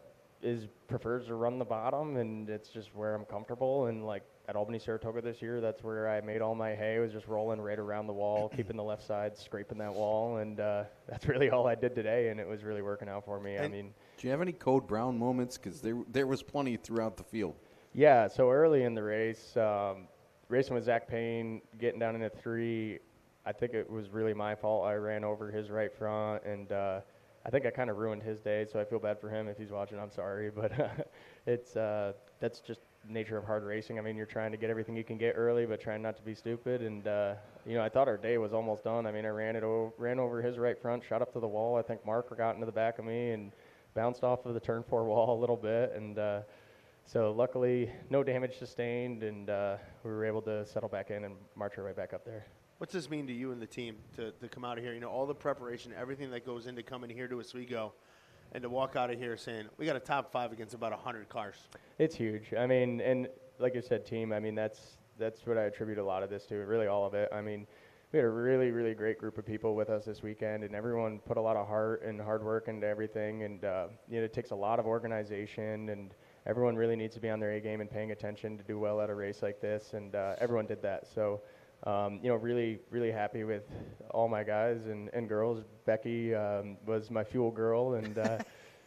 Speaker 5: prefers to run the bottom, and it's just where I'm comfortable. And like at Albany Saratoga this year, that's where I made all my hay. Was just rolling right around the wall, keeping the left side, scraping that wall, and that's really all I did today, and it was really working out for me. I mean.
Speaker 2: Do you have any Code Brown moments? Because there was plenty throughout the field.
Speaker 5: Yeah, so early in the race, racing with Zach Payne, getting down into 3, I think it was really my fault. I ran over his right front, and I think I kind of ruined his day, so I feel bad for him. If he's watching, I'm sorry. But that's just nature of hard racing. I mean, you're trying to get everything you can get early, but trying not to be stupid. And, I thought our day was almost done. I mean, I ran over his right front, shot up to the wall. I think Mark got into the back of me and bounced off of the turn 4 wall a little bit. And so luckily, no damage sustained, and we were able to settle back in and march our way back up there.
Speaker 4: What's this mean to you and the team to come out of here? All the preparation, everything that goes into coming here to Oswego, and to walk out of here saying, we got a top 5 against about 100 cars.
Speaker 5: It's huge. I mean, and like you said, team, I mean, that's what I attribute a lot of this to, really all of it. I mean, we had a really, really great group of people with us this weekend, and everyone put a lot of heart and hard work into everything. And, it takes a lot of organization, and everyone really needs to be on their A game and paying attention to do well at a race like this, and everyone did that. So, really, really happy with all my guys and girls. Becky was my fuel girl, and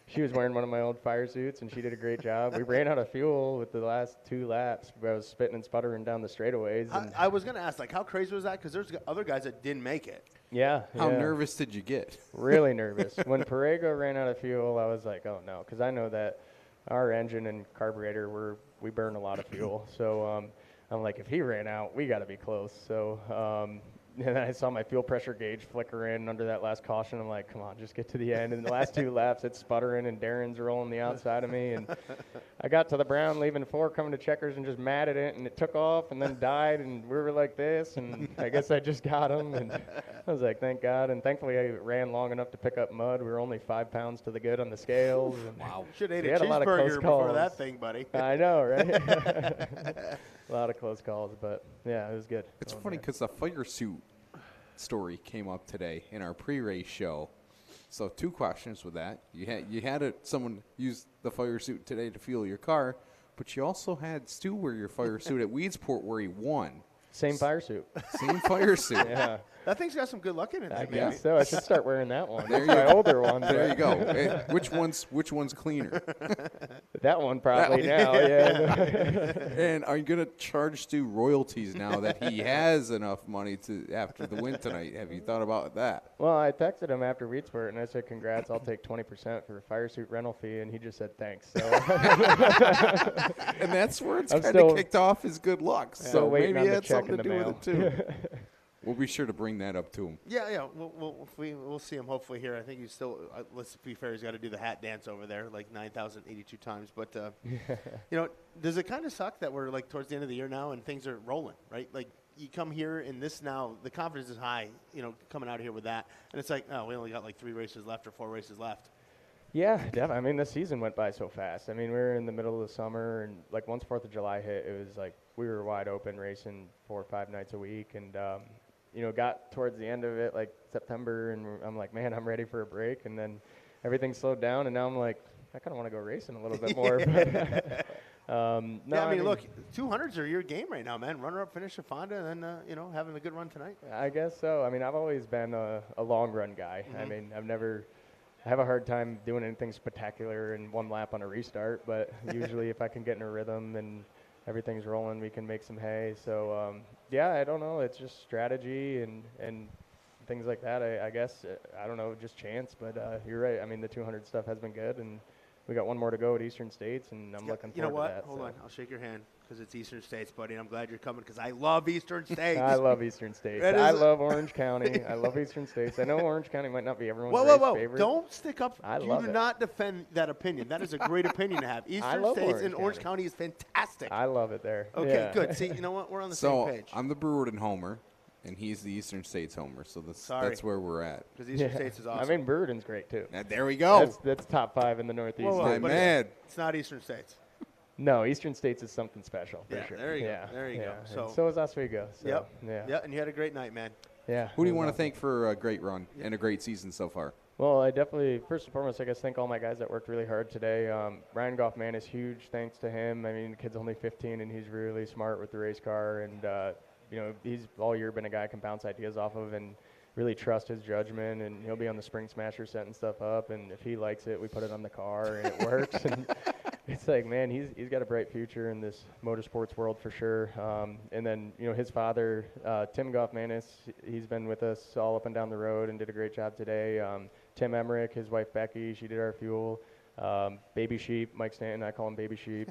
Speaker 5: she was wearing one of my old fire suits, and she did a great job. We ran out of fuel with the last 2 laps. I was spitting and sputtering down the straightaways. And
Speaker 4: I was going to ask, how crazy was that? Because there's other guys that didn't make it.
Speaker 5: Yeah.
Speaker 2: How nervous did you get?
Speaker 5: Really nervous. When Perego ran out of fuel, I was like, oh, no, because I know that our engine and carburetor, we burn a lot of fuel. So I'm like, if he ran out, we got to be close. So and I saw my fuel pressure gauge flicker in under that last caution. I'm like, come on, just get to the end. And the last 2 laps, it's sputtering, and Darren's rolling the outside of me. And I got to the brown, leaving 4, coming to checkers, and just mad at it. And it took off and then died, and we were like this. And I guess I just got him. And I was like, thank God. And thankfully, I ran long enough to pick up mud. We were only 5 pounds to the good on the scales. And
Speaker 4: wow. Should have
Speaker 5: ate
Speaker 4: a cheeseburger before that thing, buddy.
Speaker 5: I know, right? A lot of close calls, but, yeah, it was good.
Speaker 2: It's funny because the fire suit story came up today in our pre-race show. So 2 questions with that. You had someone use the fire suit today to fuel your car, but you also had Stu wear your fire suit at Weedsport where he won.
Speaker 5: Same fire suit.
Speaker 2: Same fire suit.
Speaker 5: Yeah.
Speaker 4: That thing's got some good luck in it.
Speaker 5: I guess so. I should start wearing that one.
Speaker 2: There
Speaker 5: That's my older one.
Speaker 2: There you go. Hey, which one's cleaner?
Speaker 5: That one probably now, yeah.
Speaker 2: And are you going to charge Stu royalties now that he has enough money to after the win tonight? Have you thought about that?
Speaker 5: Well, I texted him after Weedsport, and I said, congrats, I'll take 20% for a fire suit rental fee, and he just said thanks. So.
Speaker 2: And that's where it's kind of kicked off his good luck. So maybe he had something to do with it, too. We'll be sure to bring that up to him.
Speaker 4: Yeah. We'll see him hopefully here. I think he's still. Let's be fair. He's got to do the hat dance over there, like 9,082 times. But does it kind of suck that we're like towards the end of the year now and things are rolling, right? Like you come here and this now, the confidence is high. Coming out of here with that, and it's like, oh, we only got like 3 races left or 4 races left.
Speaker 5: Yeah, definitely. I mean, the season went by so fast. I mean, we were in the middle of the summer, and like once 4th of July hit, it was like we were wide open racing 4 or 5 nights a week, and got towards the end of it, like September, and I'm like, man, I'm ready for a break. And then everything slowed down, and now I'm like, I kind of want to go racing a little bit more.
Speaker 4: Look, 200s are your game right now, man. Runner-up, finish a Fonda, and then, having a good run tonight.
Speaker 5: I guess so. I mean, I've always been a long-run guy. Mm-hmm. I mean, I have a hard time doing anything spectacular in 1 lap on a restart, but usually if I can get in a rhythm and everything's rolling, we can make some hay. So, I don't know. It's just strategy and things like that, I guess. I don't know, just chance. But you're right. I mean, the 200 stuff has been good, and we got 1 more to go at Eastern States, and I'm looking forward to that.
Speaker 4: You know what? Hold on. I'll shake your hand because it's Eastern States, buddy, and I'm glad you're coming because I love Eastern States.
Speaker 5: I love Eastern States. I love Orange County. I love Eastern States. I know Orange County might not be everyone's favorite.
Speaker 4: Don't stick up.
Speaker 5: I love it.
Speaker 4: Do not defend that opinion. That is a great opinion to have. Eastern States and Orange County is fantastic.
Speaker 5: I love it there.
Speaker 4: Okay, good. See, you know what? We're on the same page.
Speaker 2: So I'm the Brewerton homer, and he's the Eastern States homer. So that's where we're at.
Speaker 4: Because Eastern States is awesome.
Speaker 5: I mean, Brewerton's great, too.
Speaker 2: There we go.
Speaker 5: That's top 5 in the Northeast.
Speaker 2: I'm mad.
Speaker 4: It's not Eastern States.
Speaker 5: No, Eastern States is something special. For sure.
Speaker 4: There you go. There you go.
Speaker 5: So is Oswego. So,
Speaker 4: Yep, and you had a great night, man.
Speaker 5: Yeah.
Speaker 2: Who do you want to thank for a great run and a great season so far?
Speaker 5: Well, I definitely, first and foremost, I guess thank all my guys that worked really hard today. Ryan Goffman is huge. Thanks to him. I mean, the kid's only 15, and he's really smart with the race car. And, he's all year been a guy I can bounce ideas off of and really trust his judgment. And he'll be on the Spring Smasher setting stuff up. And if he likes it, we put it on the car, and it works. And it's like, man, he's got a bright future in this motorsports world for sure. And then, his father, Tim Goffmanis, he's been with us all up and down the road and did a great job today. Tim Emmerich, his wife Becky, she did our fuel. Baby Sheep, Mike Stanton, I call him Baby Sheep.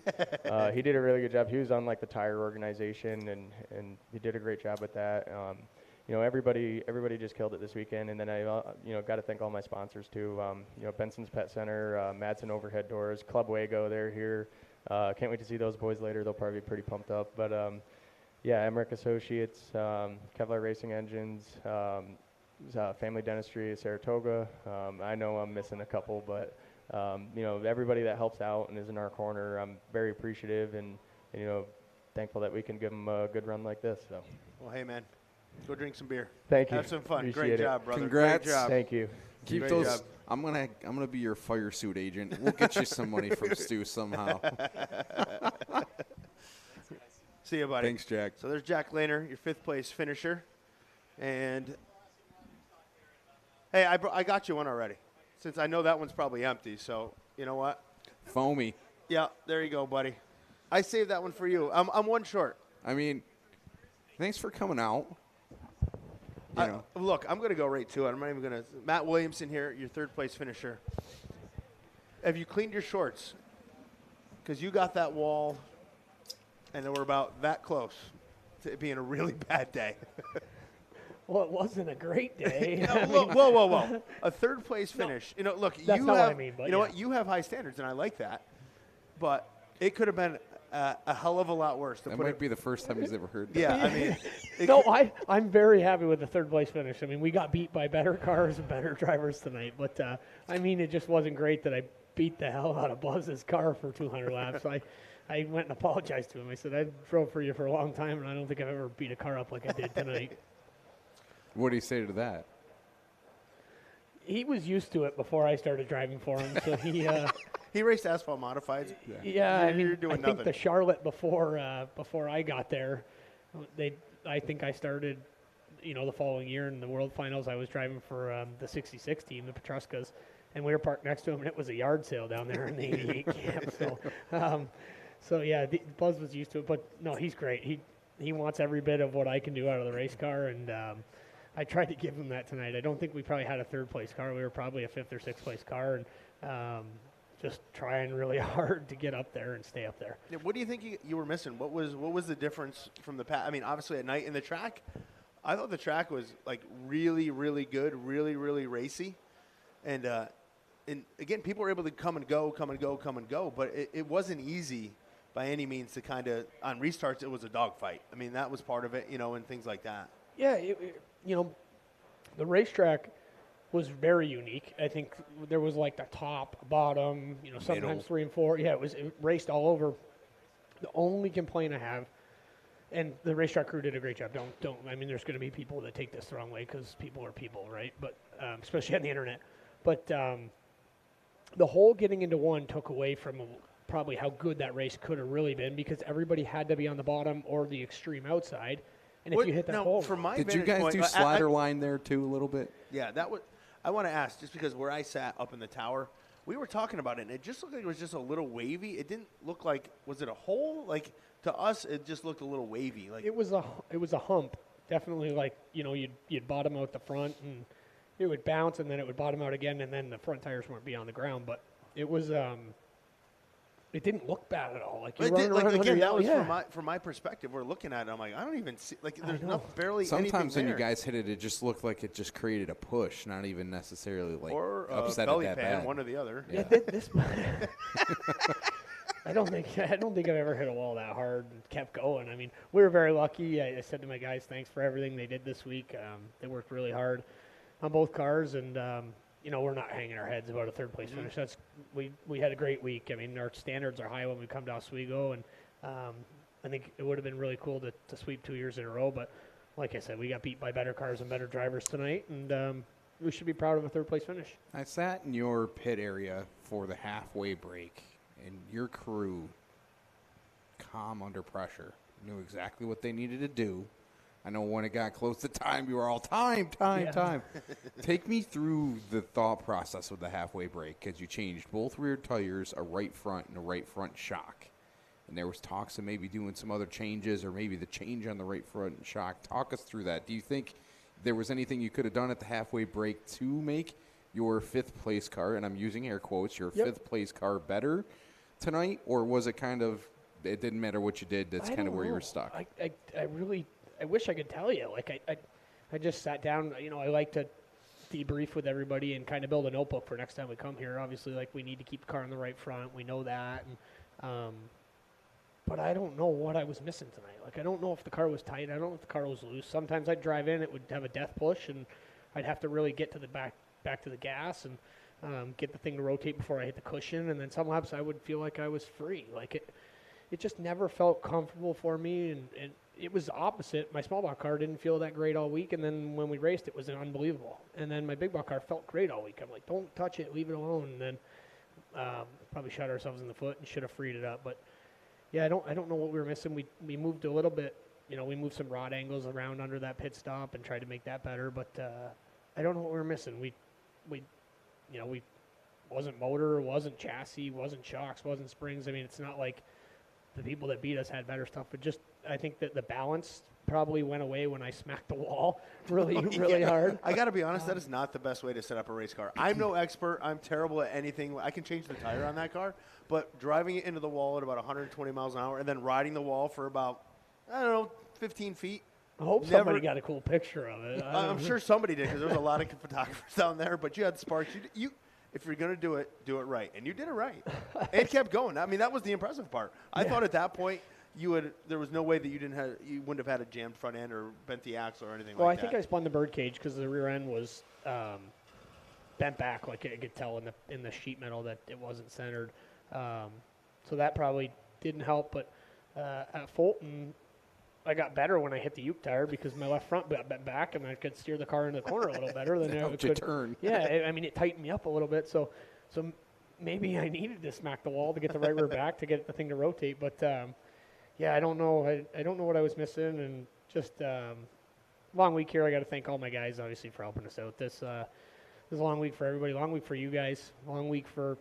Speaker 5: He did a really good job. He was on like the tire organization, and he did a great job with that. Everybody just killed it this weekend. And then I, got to thank all my sponsors too. Benson's Pet Center, Madsen Overhead Doors, Club Wago, they're here. Can't wait to see those boys later. They'll probably be pretty pumped up. But Emmerich Associates, Kevlar Racing Engines, Family Dentistry, Saratoga. I know I'm missing a couple, but everybody that helps out and is in our corner, I'm very appreciative and thankful that we can give them a good run like this. So.
Speaker 4: Well, hey, man. Go drink some beer.
Speaker 5: Thank you.
Speaker 4: Have some fun.
Speaker 5: Appreciate
Speaker 4: Great
Speaker 5: it.
Speaker 4: job, brother.
Speaker 2: Congrats.
Speaker 4: Great job.
Speaker 5: Thank you.
Speaker 2: Keep
Speaker 4: Great
Speaker 2: those.
Speaker 4: job.
Speaker 2: I'm gonna be your fire suit agent. We'll get you some money from Stu somehow.
Speaker 4: See you, buddy.
Speaker 2: Thanks, Jack.
Speaker 4: So there's Jack Lehner, your 5th place finisher. And, hey, I got you one already, since I know that one's probably empty. So, you know what?
Speaker 2: Foamy.
Speaker 4: Yeah, there you go, buddy. I saved that one for you. I'm one short.
Speaker 2: I mean, thanks for coming out.
Speaker 4: Look, I'm going to go right to it. I'm not even going to. Matt Williamson here, your 3rd place finisher. Have you cleaned your shorts? Because you got that wall, and they were about that close to it being a really bad day.
Speaker 6: Well, it wasn't a great day.
Speaker 4: Whoa. A 3rd place finish. Look,
Speaker 6: that's
Speaker 4: you
Speaker 6: not
Speaker 4: have,
Speaker 6: what I mean, but
Speaker 4: you know
Speaker 6: yeah.
Speaker 4: what? You have high standards, and I like that. But it could have been a hell of a lot worse.
Speaker 2: That might be the first time he's ever heard that.
Speaker 4: Yeah, I mean.
Speaker 6: No, I'm very happy with the 3rd place finish. I mean, we got beat by better cars and better drivers tonight. But, it just wasn't great that I beat the hell out of Buzz's car for 200 laps. I went and apologized to him. I said, I drove for you for a long time, and I don't think I've ever beat a car up like I did tonight.
Speaker 2: What do you say to that?
Speaker 6: He was used to it before I started driving for him, so he
Speaker 4: He raced asphalt modifieds.
Speaker 6: yeah.
Speaker 4: You're doing
Speaker 6: I think
Speaker 4: nothing.
Speaker 6: the Charlotte before I got there, I think I started, the following year in the World Finals. I was driving for the '66 team, the Petruscas, and we were parked next to him, and it was a yard sale down there in the '88 camp. So yeah, Buzz was used to it, but no, he's great. He wants every bit of what I can do out of the race car, and I tried to give him that tonight. I don't think we probably had a 3rd place car. We were probably a 5th or 6th place car, and just trying really hard to get up there and stay up there.
Speaker 4: Yeah, what do you think you were missing? What was the difference from the past? I mean, obviously at night in the track, I thought the track was like really, really good, really, really racy, and again, people were able to come and go, but it wasn't easy by any means to kind of on restarts. It was a dogfight. I mean, that was part of it, and things like that.
Speaker 6: Yeah, the racetrack was very unique. I think there was like the top, bottom, sometimes
Speaker 2: Middle.
Speaker 6: 3 and 4. Yeah, it raced all over. The only complaint I have, and the racetrack crew did a great job. Don't. I mean, there's going to be people that take this the wrong way because people are people, right? But especially on the internet. But the whole getting into one took away from probably how good that race could have really been because everybody had to be on the bottom or the extreme outside. And if you hit that hole,
Speaker 4: from my
Speaker 2: Did you
Speaker 4: vantage
Speaker 2: guys
Speaker 4: point,
Speaker 2: do slider line there too a little bit?
Speaker 4: Yeah, that was. I want to ask, just because where I sat up in the tower, we were talking about it, and it just looked like it was just a little wavy. It didn't look like, was it a hole? Like, to us, it just looked a little wavy. Like
Speaker 6: it was a hump. Definitely, like, you'd bottom out the front, and it would bounce, and then it would bottom out again, and then the front tires weren't be on the ground. But it was, it didn't look bad at all. Like, you're running around
Speaker 4: again, that was
Speaker 6: yeah.
Speaker 4: from my perspective. We're looking at it. I'm like, I don't even see. Like, there's barely
Speaker 2: Sometimes
Speaker 4: anything
Speaker 2: when you
Speaker 4: there.
Speaker 2: guys hit it, it just looked like it just created a push, not even necessarily like
Speaker 4: or
Speaker 2: upset
Speaker 4: belly
Speaker 2: it that
Speaker 4: pan,
Speaker 2: bad.
Speaker 4: one or the other.
Speaker 6: Yeah, this. I don't think I've ever hit a wall that hard and kept going. I mean, we were very lucky. I said to my guys, thanks for everything they did this week. They worked really hard on both cars, and we're not hanging our heads about a 3rd place finish. That's we had a great week. I mean, our standards are high when we come to Oswego, and I think it would have been really cool to sweep 2 years in a row. But like I said, we got beat by better cars and better drivers tonight, and we should be proud of a 3rd place finish.
Speaker 2: I sat in your pit area for the halfway break, and your crew, calm under pressure, knew exactly what they needed to do. I know when it got close to time, you were all time. Take me through the thought process with the halfway break, because you changed both rear tires, a right front, and a right front shock. And there was talks of maybe doing some other changes, or maybe the change on the right front shock. Talk us through that. Do you think there was anything you could have done at the halfway break to make your fifth-place car, and I'm using air quotes, your fifth-place car better tonight? Or was it kind of, it didn't matter what you did, that's kind of where you were stuck?
Speaker 6: I wish I could tell you. Like, I just sat down. You know, I like to debrief with everybody and kind of build a notebook for next time we come here. Obviously, like, we need to keep the car on the right front. We know that. And, but I don't know what I was missing tonight. Like, I don't know if the car was tight. I don't know if the car was loose. Sometimes I'd drive in, it would have a death push, and I'd have to really get to the back to the gas and get the thing to rotate before I hit the cushion. And then some laps I would feel like I was free. Like, it just never felt comfortable for me. And it was opposite. My small block car didn't feel that great all week. And then when we raced, it was unbelievable. And then my big block car felt great all week. I'm like, don't touch it, leave it alone. And then probably shot ourselves in the foot and should have freed it up. But yeah, I don't know what we were missing. We moved a little bit. You know, we moved some rod angles around under that pit stop and tried to make that better. But I don't know what we were missing. We wasn't motor, wasn't chassis, wasn't shocks, wasn't springs. I mean, it's not like the people that beat us had better stuff, but just I think that the balance probably went away when I smacked the wall really hard.
Speaker 4: I got to be honest, that is not the best way to set up a race car. I'm no expert. I'm terrible at anything. I can change the tire on that car, but driving it into the wall at about 120 miles an hour and then riding the wall for about, I don't know, 15 feet.
Speaker 6: I hope somebody got a cool picture of it.
Speaker 4: I'm sure somebody did, because there was a lot of photographers down there. But you had sparks. You if you're going to do it right, and you did it right. It kept going. I mean, that was the impressive part. I thought at that point there was no way that you wouldn't have had a jammed front end or bent the axle or anything like that.
Speaker 6: Well, I think I spun the bird cage because the rear end was bent back. Like, I could tell in the sheet metal that it wasn't centered. So that probably didn't help. But at Fulton, I got better when I hit the Uke tire because my left front got bent back and I could steer the car into the corner a little better than I could
Speaker 2: turn.
Speaker 6: Yeah, I mean, it tightened me up a little bit. So maybe I needed to smack the wall to get the right rear back to get the thing to rotate. But yeah, I don't know. I don't know what I was missing, and just long week here. I got to thank all my guys obviously for helping us out. This is a long week for everybody. Long week for you guys. Long week for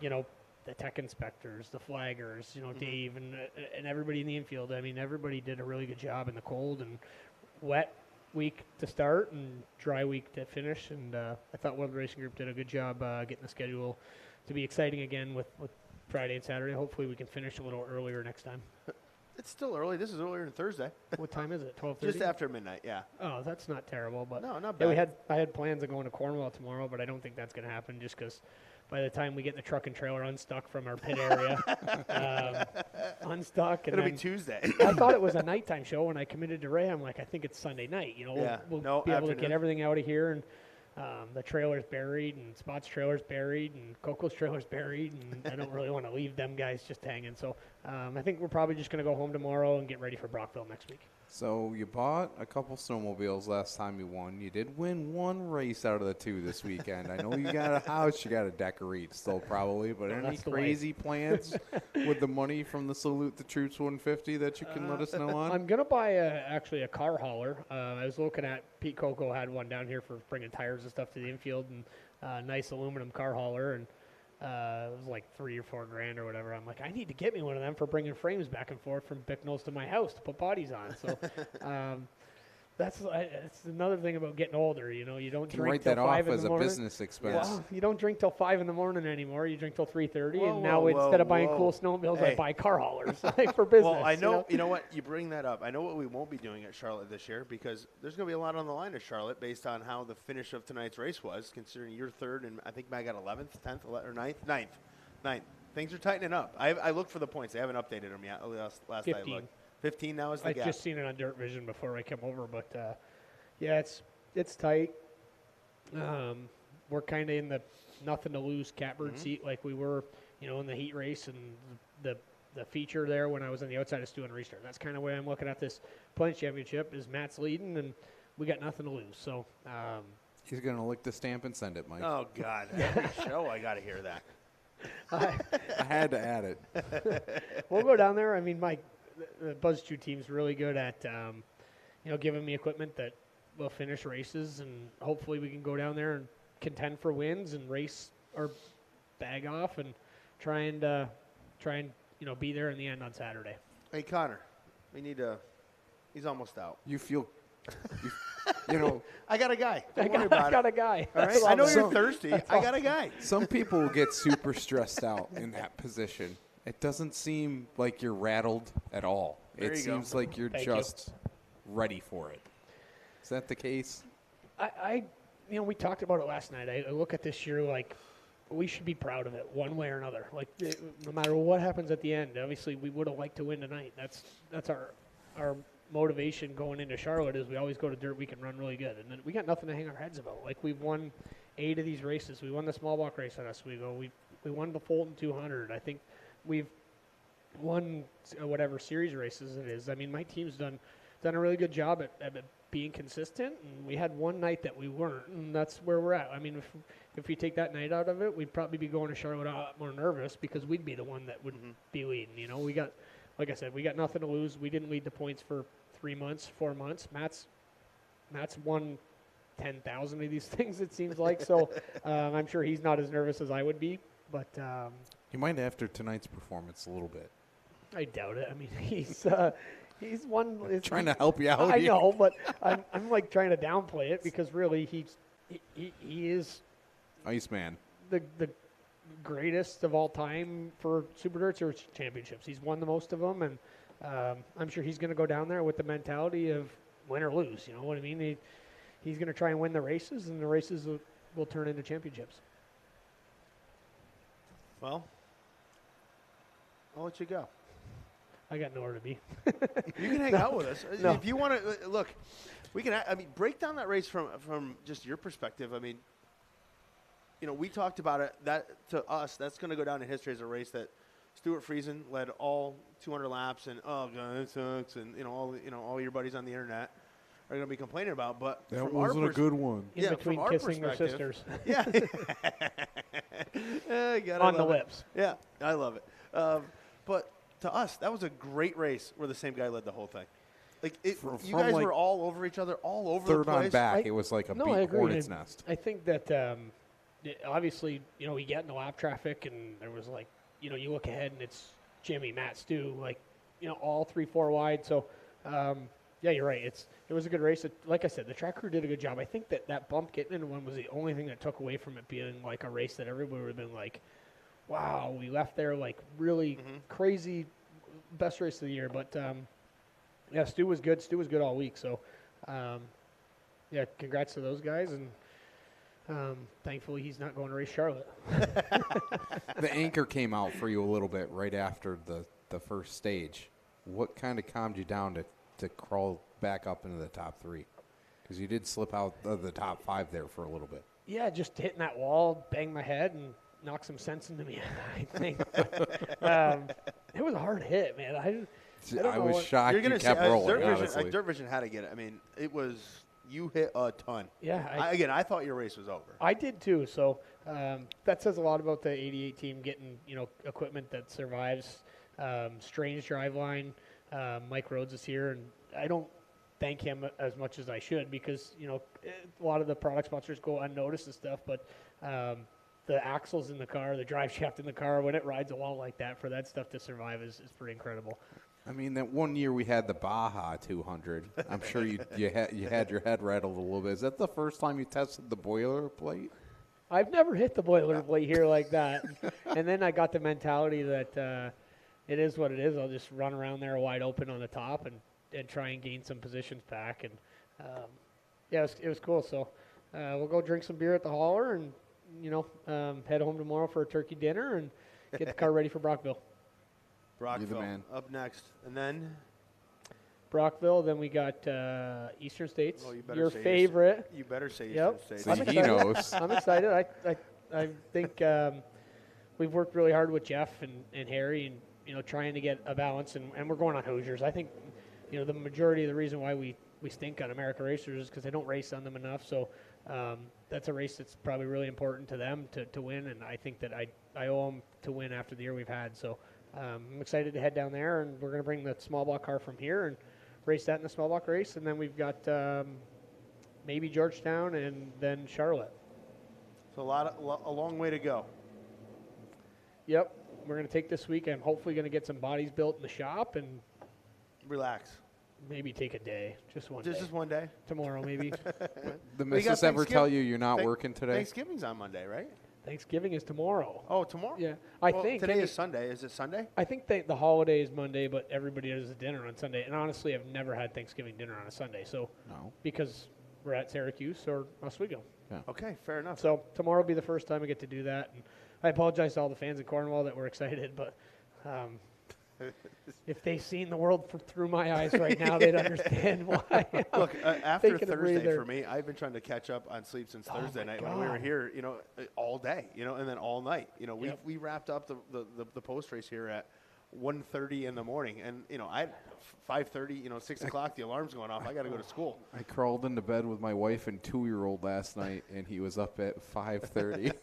Speaker 6: the tech inspectors, the flaggers, Dave and everybody in the infield. I mean, everybody did a really good job in the cold and wet week to start and dry week to finish. And I thought World Racing Group did a good job getting the schedule to be exciting again with Friday and Saturday. Hopefully we can finish a little earlier next time.
Speaker 4: It's still early. This is earlier than Thursday.
Speaker 6: What time is it? 12:30?
Speaker 4: Just after midnight, yeah.
Speaker 6: Oh, that's not terrible. But
Speaker 4: no, not bad.
Speaker 6: Yeah, I had plans of going to Cornwall tomorrow, but I don't think that's going to happen just because by the time we get the truck and trailer unstuck from our pit area, unstuck. And
Speaker 4: it'll be Tuesday.
Speaker 6: I thought it was a nighttime show when I committed to Ray. I'm like, I think it's Sunday night. We'll be able to get everything out of here. And the trailer's buried, and Spot's trailer's buried, and Coco's trailer's buried, and I don't really want to leave them guys just hanging. So I think we're probably just going to go home tomorrow and get ready for Brockville next week.
Speaker 2: So you bought a couple snowmobiles last time you won. You did win one race out of the two this weekend. I know you got a house you got to decorate still probably, but any crazy plans with the money from the Salute the Troops 150 that you can let us know on?
Speaker 6: I'm going to buy actually a car hauler. I was looking at Pete Coco had one down here for bringing tires and stuff to the infield, and a nice aluminum car hauler, and it was like $3 or $4 grand or whatever. I'm like, I need to get me one of them for bringing frames back and forth from Bicknell's to my house to put bodies on. So that's another thing about getting older. You don't drink till 5 in the morning. Write that off as a business expense. Well, you don't drink till 5 in the morning anymore. You drink till 3:30, and now instead of buying cool snowmobiles, I buy car haulers for business.
Speaker 4: Well, I know. You know what? You bring that up. I know what we won't be doing at Charlotte this year because there's going to be a lot on the line at Charlotte based on how the finish of tonight's race was. Considering you're third, and I think Mag got 11th, 10th, or 9th. Things are tightening up. I looked for the points. They haven't updated them yet. Last
Speaker 6: 15.
Speaker 4: I looked. 15 now is the gap.
Speaker 6: I just seen it on Dirt Vision before I came over, but yeah, it's tight. We're kind of in the nothing to lose catbird seat like we were, in the heat race and the feature there when I was on the outside of Stu and restart. That's kind of where I'm looking at this Punch Championship. Is Matt's leading and we got nothing to lose. So
Speaker 2: he's gonna lick the stamp and send it, Mike.
Speaker 4: Oh God, every show I got to hear that.
Speaker 2: I had to add it.
Speaker 6: We'll go down there. I mean, Mike. The Buzz Chew team's really good at, given me equipment that will finish races, and hopefully we can go down there and contend for wins and race our bag off and try and be there in the end on Saturday.
Speaker 4: Hey, Connor, we need to. He's almost out.
Speaker 2: You feel, you know,
Speaker 4: I got a guy. Don't worry
Speaker 6: I
Speaker 4: about
Speaker 6: got
Speaker 4: it.
Speaker 6: a guy.
Speaker 4: All right? I know you're
Speaker 2: awesome.
Speaker 4: thirsty. I got a guy.
Speaker 2: some people get super stressed out in that position. It doesn't seem like you're rattled at all.
Speaker 4: There
Speaker 2: It
Speaker 4: you go.
Speaker 2: seems like you're
Speaker 6: Thank you.
Speaker 2: just ready for it. Is that the case?
Speaker 6: We talked about it last night. I look at this year like we should be proud of it one way or another. Like no matter what happens at the end, obviously we would have liked to win tonight. That's our motivation going into Charlotte is we always go to Dirt Week and run really good, and then we got nothing to hang our heads about. Like we've won 8 of these races. We won the small block race at Oswego. We won the Fulton 200. I think we've won whatever series races it is. I mean, my team's done a really good job at being consistent, and we had one night that we weren't, and that's where we're at. I mean, if we take that night out of it, we'd probably be going to Charlotte a lot more nervous because we'd be the one that would be leading. We got, like I said, we got nothing to lose. We didn't lead the points for 4 months. Matt's won 10,000 of these things, it seems like, so I'm sure he's not as nervous as I would be, but
Speaker 2: You might after tonight's performance a little bit.
Speaker 6: I doubt it. I mean, he's one.
Speaker 2: Trying to help you out.
Speaker 6: I
Speaker 2: here.
Speaker 6: know, but I'm like trying to downplay it because really he is
Speaker 2: Iceman.
Speaker 6: the greatest of all time for Super Dirt Series championships. He's won the most of them, and I'm sure he's going to go down there with the mentality of win or lose. You know what I mean? He's going to try and win the races, and the races will turn into championships.
Speaker 4: Well, I'll let you go.
Speaker 6: I got nowhere to be.
Speaker 4: You can hang out with us
Speaker 6: No.
Speaker 4: if you want to. Look, we can. I mean, break down that race from just your perspective. I mean, we talked about it. That to us, that's going to go down in history as a race that Stuart Friesen led all 200 laps, and oh god, it sucks, and all your buddies on the internet are going to be complaining about. But
Speaker 2: That
Speaker 4: from
Speaker 2: wasn't
Speaker 4: our
Speaker 2: a good one.
Speaker 6: In
Speaker 4: Yeah,
Speaker 6: between
Speaker 4: from our
Speaker 6: kissing their
Speaker 4: perspective-
Speaker 6: sisters
Speaker 4: Yeah. You gotta
Speaker 6: on the
Speaker 4: love it.
Speaker 6: lips.
Speaker 4: Yeah, I love it. But to us, that was a great race where the same guy led the whole thing. Like you
Speaker 2: From
Speaker 4: guys
Speaker 2: like
Speaker 4: were all over each other, all over the
Speaker 2: Third
Speaker 4: place.
Speaker 2: on back,
Speaker 6: I-
Speaker 2: it was like a
Speaker 6: No,
Speaker 2: beat
Speaker 6: I agree.
Speaker 2: hornet's
Speaker 6: And
Speaker 2: nest.
Speaker 6: I think that obviously, we get in the lap traffic, and there was like, you look ahead and it's Jimmy, Matt, Stu, like, all 3-4 wide. So, yeah, you're right. It was a good race. Like I said, the track crew did a good job. I think that bump getting into one was the only thing that took away from it being like a race that everybody would have been like, wow, we left there like really crazy, best race of the year. But yeah, Stu was good. Stu was good all week. So, yeah, congrats to those guys, and thankfully he's not going to race Charlotte.
Speaker 2: The anchor came out for you a little bit right after the first stage. What kind of calmed you down to crawl back up into the top 3? Because you did slip out of the top 5 there for a little bit.
Speaker 6: Yeah, just hitting that wall, banged my head, and knocked some sense into me, I think. It was a hard hit, man. I don't
Speaker 2: I
Speaker 6: know
Speaker 2: was
Speaker 6: what-
Speaker 2: shocked
Speaker 4: You're
Speaker 2: you
Speaker 4: gonna
Speaker 2: kept
Speaker 4: see
Speaker 2: rolling, honestly.
Speaker 4: Dirt Vision had to get it. I mean, it was you hit a ton.
Speaker 6: Yeah,
Speaker 4: I thought your race was over.
Speaker 6: I did too. So that says a lot about the 88 team getting equipment that survives. Strange driveline. Mike Rhodes is here, and I don't thank him as much as I should because a lot of the product sponsors go unnoticed and stuff. But the axles in the car, the drive shaft in the car, when it rides a wall like that, for that stuff to survive is pretty incredible.
Speaker 2: I mean, that one year we had the Baja 200. I'm sure you had your head rattled a little bit. Is that the first time you tested the boilerplate?
Speaker 6: I've never hit the boilerplate here like that. And then I got the mentality that it is what it is. I'll just run around there wide open on the top and try and gain some positions back. And, yeah, it was cool. So we'll go drink some beer at the hauler and, head home tomorrow for a turkey dinner and get the car ready for Brockville.
Speaker 4: Brockville
Speaker 2: man.
Speaker 4: up next, and then
Speaker 6: Brockville, then we got Eastern States,
Speaker 4: Oh, you better
Speaker 6: your
Speaker 4: say
Speaker 6: favorite.
Speaker 4: you better say
Speaker 6: Yep.
Speaker 4: Eastern States.
Speaker 2: So
Speaker 6: I'm
Speaker 2: he
Speaker 6: excited.
Speaker 2: knows.
Speaker 6: I'm excited. I think we've worked really hard with Jeff and Harry and trying to get a balance, and we're going on Hoosiers. I think the majority of the reason why we stink on America Racers is because they don't race on them enough. So that's a race that's probably really important to them to win, and I think that I owe them to win after the year we've had. So I'm excited to head down there, and we're going to bring the small block car from here, and race that in the small block race, and then we've got maybe Georgetown and then Charlotte.
Speaker 4: So a long way to go.
Speaker 6: Yep, we're going to take this week. I'm hopefully going to get some bodies built in the shop and
Speaker 4: Relax.
Speaker 6: maybe take a day, just one day.
Speaker 4: Just one day.
Speaker 6: Tomorrow, maybe.
Speaker 2: The
Speaker 4: We got
Speaker 2: missus ever tell
Speaker 4: Thanksgiving-
Speaker 2: you you're not working today?
Speaker 4: Thanksgiving's on Monday, right?
Speaker 6: Thanksgiving is tomorrow.
Speaker 4: Oh, tomorrow?
Speaker 6: Yeah, I
Speaker 4: Well,
Speaker 6: think
Speaker 4: today is Sunday. Is it Sunday?
Speaker 6: I think the holiday is Monday, but everybody does a dinner on Sunday. And honestly, I've never had Thanksgiving dinner on a Sunday. So
Speaker 2: No.
Speaker 6: because we're at Syracuse or Oswego.
Speaker 4: Okay, fair enough.
Speaker 6: So tomorrow will be the first time I get to do that. And I apologize to all the fans in Cornwall that were excited, but if they seen the world through my eyes right now, they'd understand why.
Speaker 4: Look, after
Speaker 6: taking a
Speaker 4: Thursday
Speaker 6: breather.
Speaker 4: for me, I've been trying to catch up on sleep since Thursday
Speaker 6: my
Speaker 4: night when we were
Speaker 6: God.
Speaker 4: here, all day, and then all night.
Speaker 6: Yep.
Speaker 4: We wrapped up the post race here at 1:30 in the morning, and I 5:30, 6 o'clock, the alarm's going off. I got to go to school.
Speaker 2: I crawled into bed with my wife and 2-year-old last night, and he was up at 5:30.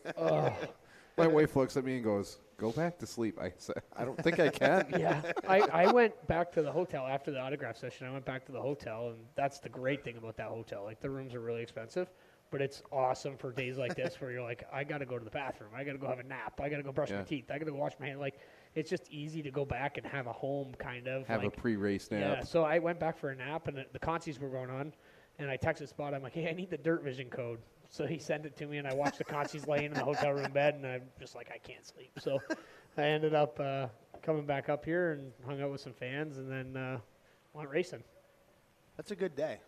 Speaker 2: My wife looks at me and goes, "Go back to sleep." I said, "I don't think I can."
Speaker 6: Yeah, I went back to the hotel after the autograph session. I went back to the hotel, and that's the great thing about that hotel. Like, the rooms are really expensive, but it's awesome for days like this where you're like, I got to go to the bathroom. I got to go have a nap. I got to go brush my teeth. I got to go wash my hands. Like, it's just easy to go back and have a home kind of.
Speaker 2: Have
Speaker 6: like,
Speaker 2: a pre-race nap.
Speaker 6: Yeah, so I went back for a nap, and the consies were going on, and I texted Spot. I'm like, hey, I need the Dirt Vision code. So he sent it to me, and I watched the consies laying in the hotel room bed, and I'm just like, I can't sleep. So I ended up coming back up here and hung out with some fans, and then went racing.
Speaker 4: That's a good day.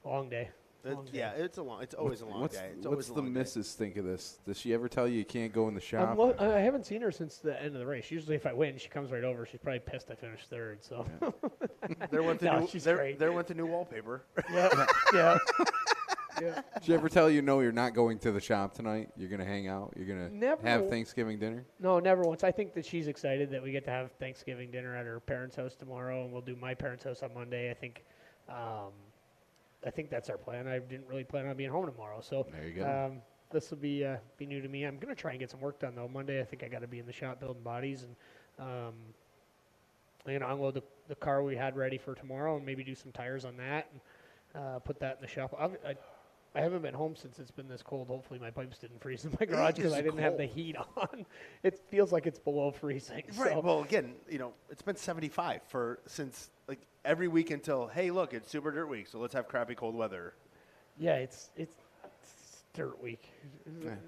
Speaker 6: Long day. Long day.
Speaker 4: Yeah, it's always a long day. It's
Speaker 2: What's
Speaker 4: always a
Speaker 2: the
Speaker 4: long day.
Speaker 2: missus think of this? Does she ever tell you can't go in the shop?
Speaker 6: I haven't seen her since the end of the race. Usually if I win, she comes right over. She's probably pissed I finished third. So
Speaker 4: There went the
Speaker 6: No,
Speaker 4: new,
Speaker 6: she's
Speaker 4: there,
Speaker 6: great.
Speaker 4: there went the new wallpaper.
Speaker 6: yeah, yeah.
Speaker 2: Did she ever tell you, no, you're not going to the shop tonight? You're going to hang out? You're going to
Speaker 6: Never.
Speaker 2: have Thanksgiving dinner?
Speaker 6: No, never once. I think that she's excited that we get to have Thanksgiving dinner at her parents' house tomorrow, and we'll do my parents' house on Monday. I think that's our plan. I didn't really plan on being home tomorrow, so
Speaker 2: There you go.
Speaker 6: this will be new to me. I'm gonna try and get some work done though. Monday, I think I got to be in the shop building bodies, and unload the car we had ready for tomorrow, and maybe do some tires on that, and put that in the shop. I haven't been home since it's been this cold. Hopefully my pipes didn't freeze in my garage because I didn't have the heat on. It feels like it's below freezing.
Speaker 4: Right.
Speaker 6: So.
Speaker 4: Well, again, it's been 75 since like every week until, hey, look, it's Super Dirt Week, so let's have crappy cold weather.
Speaker 6: Yeah, it's dirt week.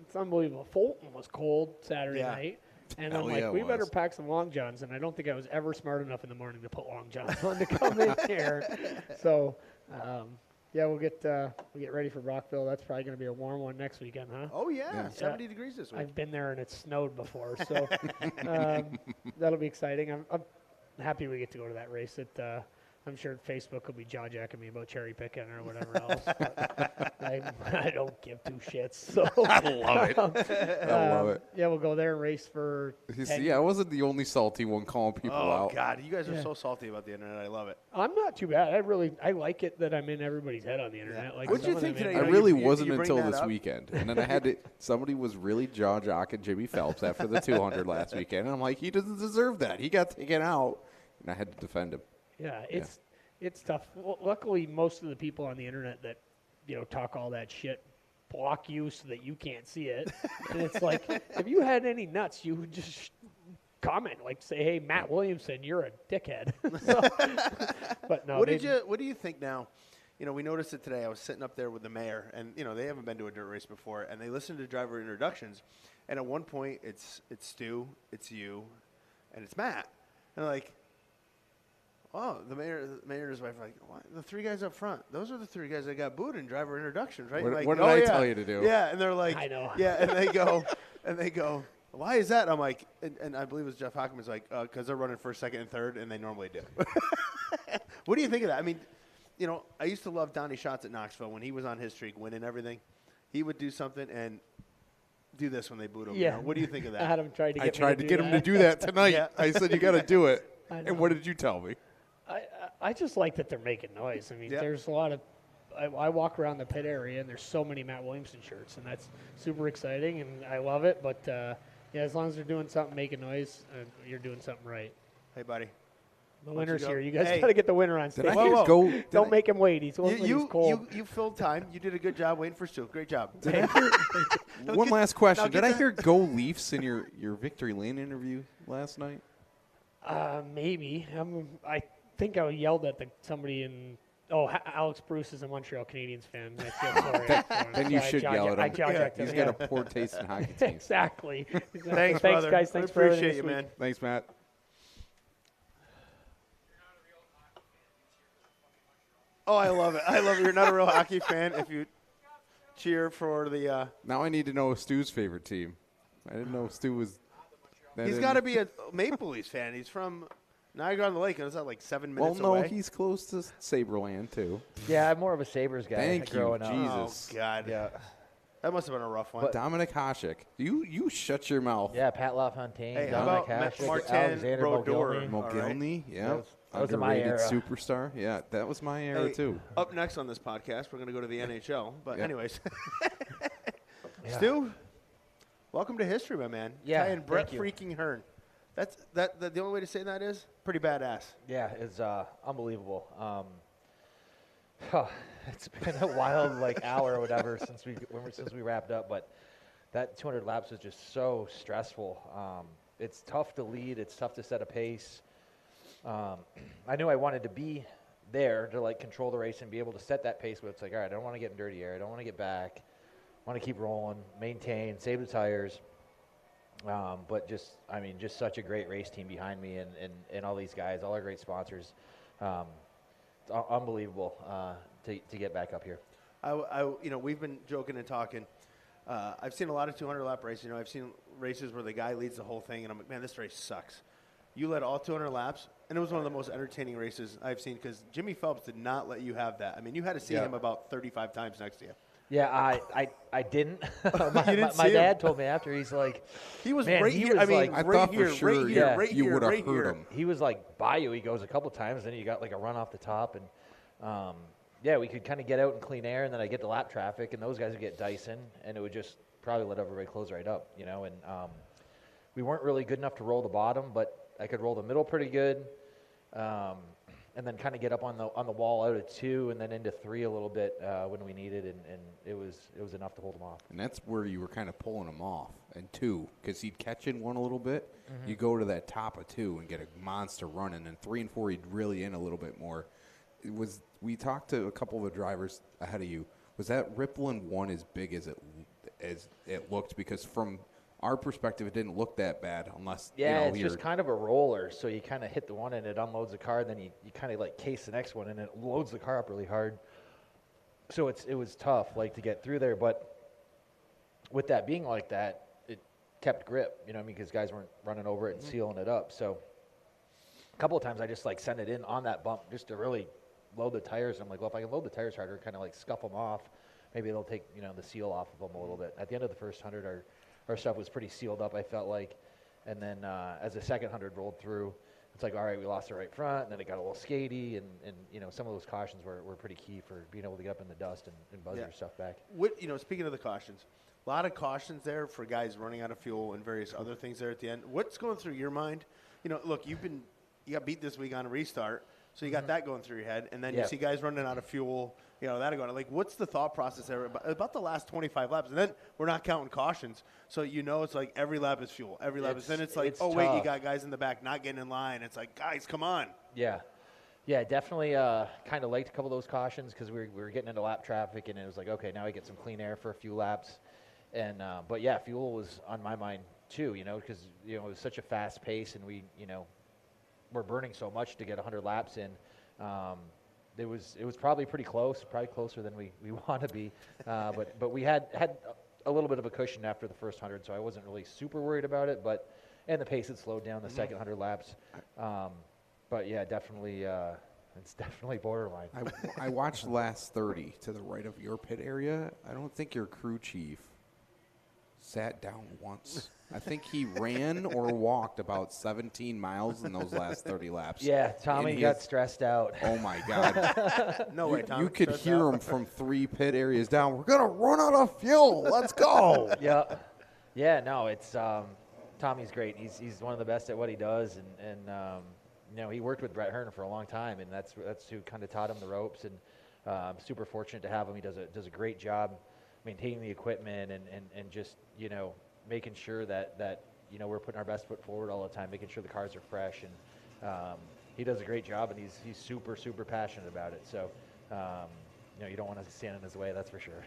Speaker 6: It's unbelievable. Fulton was cold Saturday night, and I'm
Speaker 2: Hell
Speaker 6: like,
Speaker 2: yeah, it
Speaker 6: we better
Speaker 2: was.
Speaker 6: pack some long johns. And I don't think I was ever smart enough in the morning to put long johns on to come in here. So, we'll get ready for Rockville. That's probably going to be a warm one next weekend, huh?
Speaker 4: Oh, yeah. 70 degrees this week.
Speaker 6: I've been there and it's snowed before, so that'll be exciting. I'm happy we get to go to that race. I'm sure Facebook will be jaw-jacking me about cherry picking or whatever else. But I don't give two shits. So
Speaker 2: I love it. I love it.
Speaker 6: Yeah, we'll go there and race for.
Speaker 2: You see, I wasn't the only salty one calling people
Speaker 4: Oh,
Speaker 2: out.
Speaker 4: God. You guys are so salty about the internet. I love it.
Speaker 6: I'm not too bad. I like it that I'm in everybody's head on the internet. Like,
Speaker 4: What'd you
Speaker 6: some of
Speaker 4: think
Speaker 6: them
Speaker 4: today?
Speaker 2: I
Speaker 4: You know,
Speaker 2: really
Speaker 4: you
Speaker 2: wasn't
Speaker 4: bring
Speaker 2: until
Speaker 4: that
Speaker 2: this
Speaker 4: up.
Speaker 2: weekend. And then I had to, somebody was really jaw-jocking Jimmy Phelps after the 200 last weekend. And I'm like, he doesn't deserve that. He got taken out. And I had to defend him.
Speaker 6: Yeah, it's tough. Well, luckily, most of the people on the internet that talk all that shit block you so that you can't see it. And it's like, if you had any nuts, you would just comment, like say, "Hey, Matt Williamson, you're a dickhead." But no.
Speaker 4: What do you think now? We noticed it today. I was sitting up there with the mayor, and they haven't been to a dirt race before, and they listened to driver introductions. And at one point, it's Stu, it's you, and it's Matt. And they're like, oh, the mayor and his wife are like, what? The three guys up front, those are the three guys that got booed in driver introductions, right?
Speaker 2: What,
Speaker 4: Like,
Speaker 2: what did
Speaker 4: "Oh,
Speaker 2: I
Speaker 4: yeah."
Speaker 2: tell you to do?
Speaker 4: Yeah, and they're like,
Speaker 6: I know.
Speaker 4: Yeah, and they go, why is that? I'm like, and I believe it was Jeff Hockman's like, because they're running first, second, and third, and they normally do. What do you think of that? I mean, I used to love Donnie Schatz at Knoxville when he was on his streak, winning everything. He would do something and do this when they booed him.
Speaker 6: Yeah.
Speaker 4: What do you think of that?
Speaker 6: Adam tried to get
Speaker 2: I tried to
Speaker 6: me
Speaker 2: get
Speaker 6: do
Speaker 2: him
Speaker 6: that.
Speaker 2: to do that tonight.
Speaker 4: Yeah.
Speaker 2: I said, you got to do it.
Speaker 6: I know.
Speaker 2: And what did you tell me?
Speaker 6: I just like that they're making noise. I mean,
Speaker 4: Yeah.
Speaker 6: there's a lot of. I walk around the pit area and there's so many Matt Williamson shirts, and that's super exciting, and I love it. But as long as they're doing something, making noise, you're doing something right.
Speaker 4: Hey, buddy.
Speaker 6: The winner's
Speaker 4: go.
Speaker 6: here. You guys
Speaker 4: Hey.
Speaker 6: got to get the winner on stage.
Speaker 2: Did I
Speaker 4: Whoa,
Speaker 2: hear
Speaker 4: whoa.
Speaker 2: go? did
Speaker 6: Don't
Speaker 2: I-
Speaker 6: make him wait. He's he's cold.
Speaker 4: You filled time. You did a good job waiting for Stu. Great job.
Speaker 2: One last question.
Speaker 4: now
Speaker 2: Did
Speaker 4: get
Speaker 2: I
Speaker 4: the-
Speaker 2: hear go Leafs in your Victory Lane interview last night?
Speaker 6: Maybe. I think I yelled at somebody in. Oh, Alex Bruce is a Montreal Canadiens fan. I feel sorry.
Speaker 2: Then you should yell at him.
Speaker 6: I jaw-jacked
Speaker 2: He's
Speaker 6: him,
Speaker 2: got
Speaker 6: yeah.
Speaker 2: a poor taste in hockey teams.
Speaker 6: Exactly.
Speaker 4: Thanks, brother.
Speaker 6: guys. Thanks for everything
Speaker 4: appreciate
Speaker 6: this
Speaker 4: you,
Speaker 6: week.
Speaker 4: man.
Speaker 2: Thanks, Matt.
Speaker 4: Oh, I love it. I love it. You're not a real hockey fan if you cheer for the.
Speaker 2: Now I need to know Stu's favorite team. I didn't know Stu was.
Speaker 4: He's got to be a Maple Leafs fan. He's from Niagara on the Lake, and it's not like 7
Speaker 2: Well,
Speaker 4: minutes
Speaker 2: no,
Speaker 4: away.
Speaker 2: he's close to Saberland too.
Speaker 7: Yeah, I'm more of a Sabres guy
Speaker 2: Thank you,
Speaker 7: growing up.
Speaker 2: Jesus.
Speaker 4: Oh God.
Speaker 7: Yeah.
Speaker 4: That must have been a rough one.
Speaker 2: Dominic Hasek. You shut your mouth.
Speaker 7: Yeah, Pat LaFontaine,
Speaker 4: Hey, how
Speaker 7: Dominic
Speaker 4: about
Speaker 7: Hasek,
Speaker 4: Martin
Speaker 7: Alexander
Speaker 4: Brodeur?
Speaker 7: Mogilny.
Speaker 4: All right.
Speaker 2: Mogilny, yeah.
Speaker 7: That was in my
Speaker 2: Underrated
Speaker 7: era.
Speaker 2: superstar. Yeah, that was my era
Speaker 4: Hey,
Speaker 2: too.
Speaker 4: Up next on this podcast, we're going to go to the NHL. But
Speaker 2: Yeah.
Speaker 4: anyways,
Speaker 7: Yeah.
Speaker 4: Stu, welcome to history, my man.
Speaker 7: Yeah,
Speaker 4: Ty and Brett
Speaker 7: thank you.
Speaker 4: freaking Hearn. That's the only way to say that is pretty badass.
Speaker 7: Yeah, it's unbelievable. It's been a wild hour or whatever since we wrapped up, but that 200 laps was just so stressful. It's tough to lead. It's tough to set a pace. I knew I wanted to be there to control the race and be able to set that pace. Where it's like, all right, I don't want to get in dirty air. I don't want to get back. I want to keep rolling, maintain, save the tires. But just such a great race team behind me and all these guys, all our great sponsors. It's unbelievable to get back up here.
Speaker 4: We've been joking and talking. I've seen a lot of 200 lap races. I've seen races where the guy leads the whole thing, and I'm like, man, this race sucks. You led all 200 laps, and it was one of the most entertaining races I've seen because Jimmy Phelps did not let you have that. I mean, you had to see him about 35 times next to you.
Speaker 7: Yeah, I didn't. my
Speaker 4: didn't
Speaker 7: my
Speaker 4: see
Speaker 7: dad
Speaker 4: him?
Speaker 7: told me after. He's like,
Speaker 4: He was
Speaker 7: Man,
Speaker 4: right
Speaker 7: he
Speaker 4: here.
Speaker 7: was
Speaker 4: I mean,
Speaker 7: like-
Speaker 2: I
Speaker 4: right
Speaker 2: thought
Speaker 4: here,
Speaker 2: for sure
Speaker 4: right here,
Speaker 7: yeah,
Speaker 4: right
Speaker 2: you
Speaker 4: here,
Speaker 2: would have
Speaker 4: right
Speaker 2: heard
Speaker 4: here.
Speaker 2: him.
Speaker 7: he was by you. He goes a couple times, then you got a run off the top, and we could kind of get out in clean air, and then I get to lap traffic, and those guys would get Dyson, and it would just probably let everybody close right up, and we weren't really good enough to roll the bottom, but I could roll the middle pretty good, and then kind of get up on the wall out of 2 and then into 3 a little bit when we needed, and it was enough to hold them off.
Speaker 2: And that's where you were kind of pulling him off. And 2, because he'd catch in 1 a little bit. You go to that top of 2 and get a monster run. And then 3 and 4, he'd really in a little bit more. We talked to a couple of the drivers ahead of you. Was that ripple in 1 as big as it looked? Because from our perspective, it didn't look that bad unless,
Speaker 7: It's just kind of a roller. So you kind of hit the one and it unloads the car, and then you kind of case the next one and it loads the car up really hard. So it was tough to get through there. But with that being like that, it kept grip, because guys weren't running over it and sealing it up. So a couple of times I just sent it in on that bump just to really load the tires. I'm like, well, if I can load the tires harder, kind of scuff them off, maybe they'll take the seal off of them a little bit. At the end of the first 100, our stuff was pretty sealed up, I felt like. And then as the second 100 rolled through, it's like, all right, we lost the right front, and then it got a little skatey, and some of those cautions were pretty key for being able to get up in the dust and buzz your stuff back.
Speaker 4: Speaking of the cautions, a lot of cautions there for guys running out of fuel and various other things there at the end. What's going through your mind? Look, you got beat this week on a restart, so you got that going through your head, and then you see guys running out of fuel, that going. What's the thought process there about the last 25 laps? And then we're not counting cautions, so it's like every lap is fuel, every lap is. Then it's like,
Speaker 7: it's
Speaker 4: oh wait, you
Speaker 7: tough.
Speaker 4: got guys in the back not getting in line. It's like, guys, come on.
Speaker 7: Yeah, definitely kind of liked a couple of those cautions because we were getting into lap traffic, and it was like, okay, now we get some clean air for a few laps. And but yeah, fuel was on my mind too, because it was such a fast pace, and we're burning so much to get 100 laps in. It was probably pretty close, probably closer than we want to be. But we had a little bit of a cushion after the first 100, so I wasn't really super worried about it. And the pace had slowed down the second 100 laps. But yeah, definitely, it's definitely borderline.
Speaker 2: I watched the last 30 to the right of your pit area. I don't think your crew chief sat down once. I think he ran or walked about 17 miles in those last 30 laps.
Speaker 7: Yeah, Tommy
Speaker 2: And
Speaker 7: got
Speaker 2: his-
Speaker 7: stressed out.
Speaker 2: Oh, my God.
Speaker 4: No way, Tom.
Speaker 2: You could hear him from 3 pit areas down. We're going to run out of fuel. Let's go.
Speaker 7: Yeah, no, it's Tommy's great. He's one of the best at what he does, and he worked with Brett Hearn for a long time, and that's who kind of taught him the ropes. And super fortunate to have him. He does a great job maintaining the equipment and just making sure that we're putting our best foot forward all the time, making sure the cars are fresh. And he does a great job, and he's super passionate about it. So you don't want to stand in his way, that's for sure.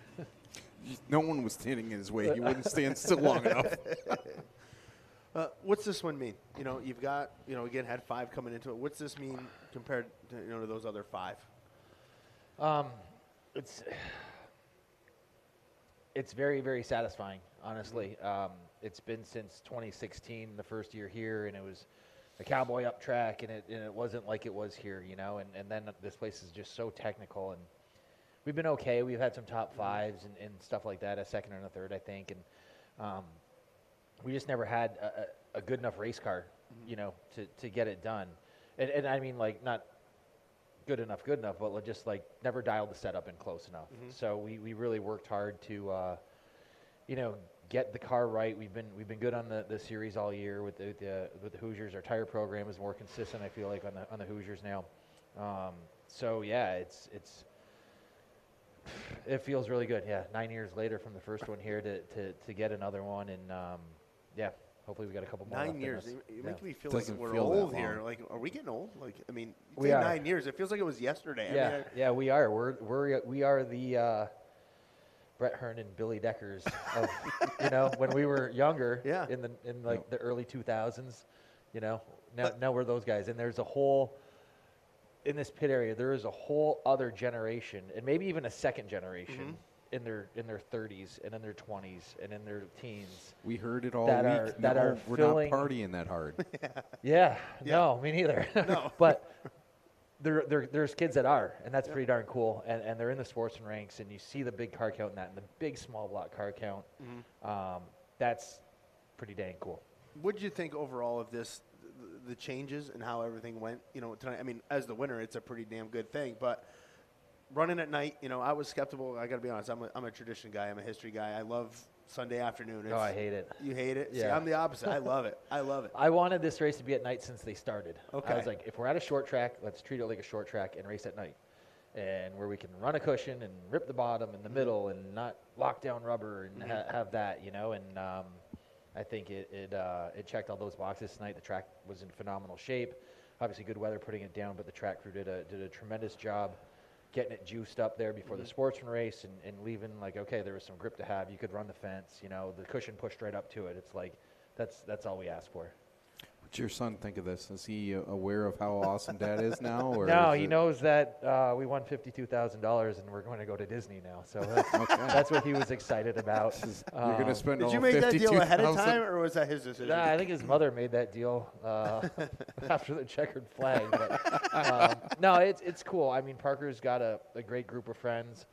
Speaker 2: No one was standing in his way. He wouldn't stand still long enough.
Speaker 4: What's this one mean? You've got, again, had 5 coming into it. What's this mean compared to, to those other 5?
Speaker 7: It's very, very satisfying, honestly. It's been since 2016, the first year here, and it was a cowboy up track, and it wasn't like it was here, and then this place is just so technical, and we've been okay. We've had some top 5s and stuff like that, a second and a third, I think, and we just never had a good enough race car, to get it done. And I mean, like, not good enough, but just like never dialed the setup in close enough. So we really worked hard to, get the car right. We've been good on the series all year with the Hoosiers. Our tire program is more consistent, I feel like, on the Hoosiers now. So yeah, it feels really good. Yeah, 9 years later from the first one here to get another one, and yeah, hopefully we got a couple more.
Speaker 4: 9 years. You make me feel
Speaker 2: Doesn't
Speaker 4: like we're
Speaker 2: feel that
Speaker 4: old here.
Speaker 2: long.
Speaker 4: Like, are we getting old? Like, I mean,
Speaker 7: We
Speaker 4: say
Speaker 7: are.
Speaker 4: 9 years. It feels like it was yesterday.
Speaker 7: Yeah,
Speaker 4: I mean,
Speaker 7: we are. We are the Brett Hearn and Billy Deckers of when we were younger.
Speaker 4: Yeah.
Speaker 7: In the early 2000s. Now we're those guys, and there's a whole. In this pit area, there is a whole other generation, and maybe even a second generation in their 30s and in their 20s and in their teens.
Speaker 2: We heard it all
Speaker 7: That
Speaker 2: week.
Speaker 7: are
Speaker 2: We're
Speaker 7: filling-
Speaker 2: not partying that hard.
Speaker 7: Yeah, no, me neither.
Speaker 4: No.
Speaker 7: But there's kids that are, and that's pretty darn cool. And they're in the sportsman ranks, and you see the big car count in that, and the big small block car count. That's pretty dang cool.
Speaker 4: what did you think overall of this, the changes and how everything went? Tonight. I mean, as the winner, it's a pretty damn good thing. But running at night, I was skeptical. I got to be honest. I'm a tradition guy. I'm a history guy. I love Sunday afternoon.
Speaker 7: I hate it.
Speaker 4: You hate it? See,
Speaker 7: Yeah.
Speaker 4: I'm the opposite. I love it. I love it.
Speaker 7: I wanted this race to be at night since they started.
Speaker 4: Okay.
Speaker 7: I was like, if we're at a short track, let's treat it like a short track and race at night. And where we can run a cushion and rip the bottom in the middle and not lock down rubber and have that, And I think it checked all those boxes tonight. The track was in phenomenal shape. Obviously, good weather putting it down, but the track crew did a tremendous job getting it juiced up there before the sportsman race and leaving okay, there was some grip to have. You could run the fence, the cushion pushed right up to it. It's like that's all we asked for.
Speaker 2: What's your son think of this? Is he aware of how awesome Dad is now? Or
Speaker 7: No,
Speaker 2: is
Speaker 7: he
Speaker 2: it-
Speaker 7: knows that we won $52,000 and we're going to go to Disney now. So that's what he was excited about.
Speaker 2: You're going to spend
Speaker 4: Did
Speaker 2: all
Speaker 4: you make that deal ahead of
Speaker 2: $52,000?
Speaker 4: time, or was that his decision?
Speaker 7: Nah, I think his mother made that deal after the checkered flag. But, no, it's cool. I mean, Parker's got a great group of friends.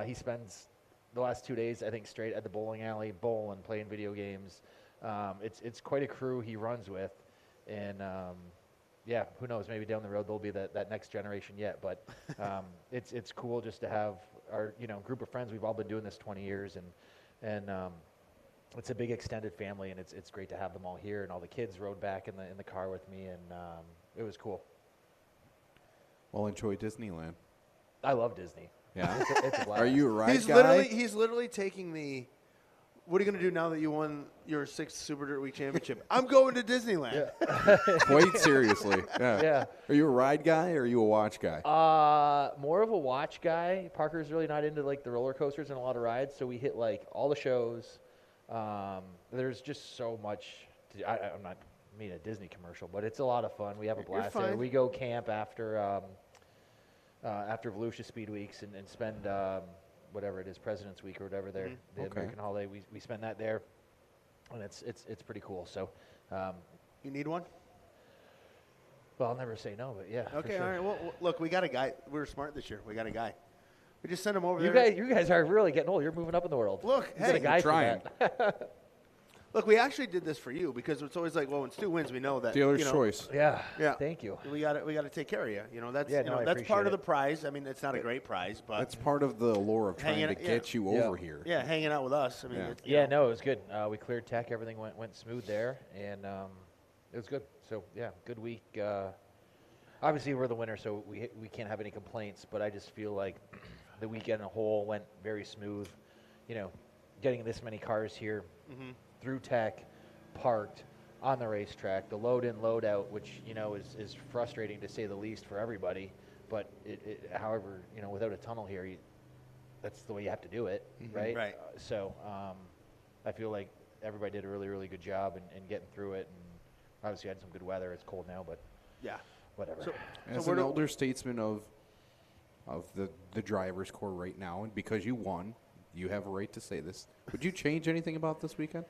Speaker 7: He spends the last 2 days, I think, straight at the bowling alley, bowling, playing video games. It's quite a crew he runs with. And, yeah, who knows? Maybe down the road there'll be that next generation yet. But it's cool just to have our group of friends. We've all been doing this 20 years. And it's a big extended family, and it's great to have them all here. And all the kids rode back in the car with me, and it was cool.
Speaker 2: Well, enjoy Disneyland.
Speaker 7: I love Disney.
Speaker 2: Yeah.
Speaker 7: It's a blast.
Speaker 2: Are you a ride guy?
Speaker 4: He's literally taking the. What are you going to do now that you won your 6th Super Dirt Week championship? I'm going to Disneyland.
Speaker 2: Quite seriously. Yeah.
Speaker 7: Yeah.
Speaker 2: Are you a ride guy or are you a watch guy?
Speaker 7: More of a watch guy. Parker's really not into the roller coasters and a lot of rides, so we hit all the shows. There's just so much. I'm not meaning a Disney commercial, but it's a lot of fun. We have a blast there.
Speaker 4: fine.
Speaker 7: We go camp after Volusia Speed Weeks and spend whatever it is, President's Week or whatever the
Speaker 2: Okay.
Speaker 7: American holiday. We spend that there, and it's pretty cool. So.
Speaker 4: You need one?
Speaker 7: Well, I'll never say no, but yeah. for
Speaker 4: Okay,
Speaker 7: sure.
Speaker 4: all right. Well, look, we got a guy. We were smart this year. We got a guy. We just sent him over
Speaker 7: You
Speaker 4: there.
Speaker 7: guys are really getting old. You're moving up in the world.
Speaker 4: Look,
Speaker 7: You got a
Speaker 4: hey,
Speaker 7: guy for
Speaker 2: trying.
Speaker 7: that.
Speaker 4: Look, we actually did this for you because it's always when Stu wins, we know that.
Speaker 2: Dealer's choice.
Speaker 7: Yeah.
Speaker 4: Yeah.
Speaker 7: Thank you.
Speaker 4: We got to take care of you. That's
Speaker 7: Yeah, no, I
Speaker 4: that's part
Speaker 7: appreciate
Speaker 4: of the
Speaker 7: it.
Speaker 4: prize. I mean, it's not a great prize, but
Speaker 2: That's part of the allure of trying
Speaker 4: Hanging-
Speaker 2: to get you
Speaker 7: Yeah.
Speaker 2: over here.
Speaker 4: yeah, hanging out with us. I mean,
Speaker 2: Yeah.
Speaker 4: it's,
Speaker 7: Yeah, no, it was good. We cleared tech. Everything went smooth there, and It was good. So yeah, good week. Obviously, we're the winner, so we can't have any complaints. But I just feel like the weekend as a whole went very smooth. You know, getting this many cars here through Tech, parked on the racetrack, the load in, load out, which is frustrating to say the least for everybody. But however, without a tunnel here, that's the way you have to do it, right?
Speaker 4: Right.
Speaker 7: So I feel like everybody did a really, really good job in getting through it. And obviously, had some good weather. It's cold now, but
Speaker 4: Yeah.
Speaker 7: whatever.
Speaker 2: As an elder statesman of the driver's corps right now, and because you won, you have a right to say this. Would you change anything about this weekend?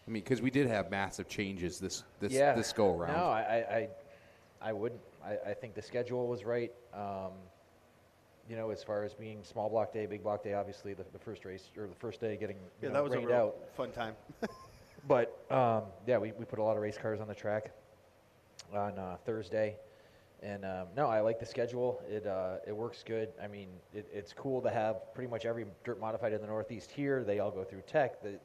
Speaker 2: I mean, because we did have massive changes this go around.
Speaker 7: No, I wouldn't. I think the schedule was right. As far as being small block day, big block day, obviously the first race or the first day getting
Speaker 4: that was a
Speaker 7: rained
Speaker 4: real
Speaker 7: out.
Speaker 4: fun time.
Speaker 7: But we put a lot of race cars on the track on Thursday, and no, I like the schedule. It works good. I mean, it's cool to have pretty much every dirt modified in the Northeast here. They all go through Tech. The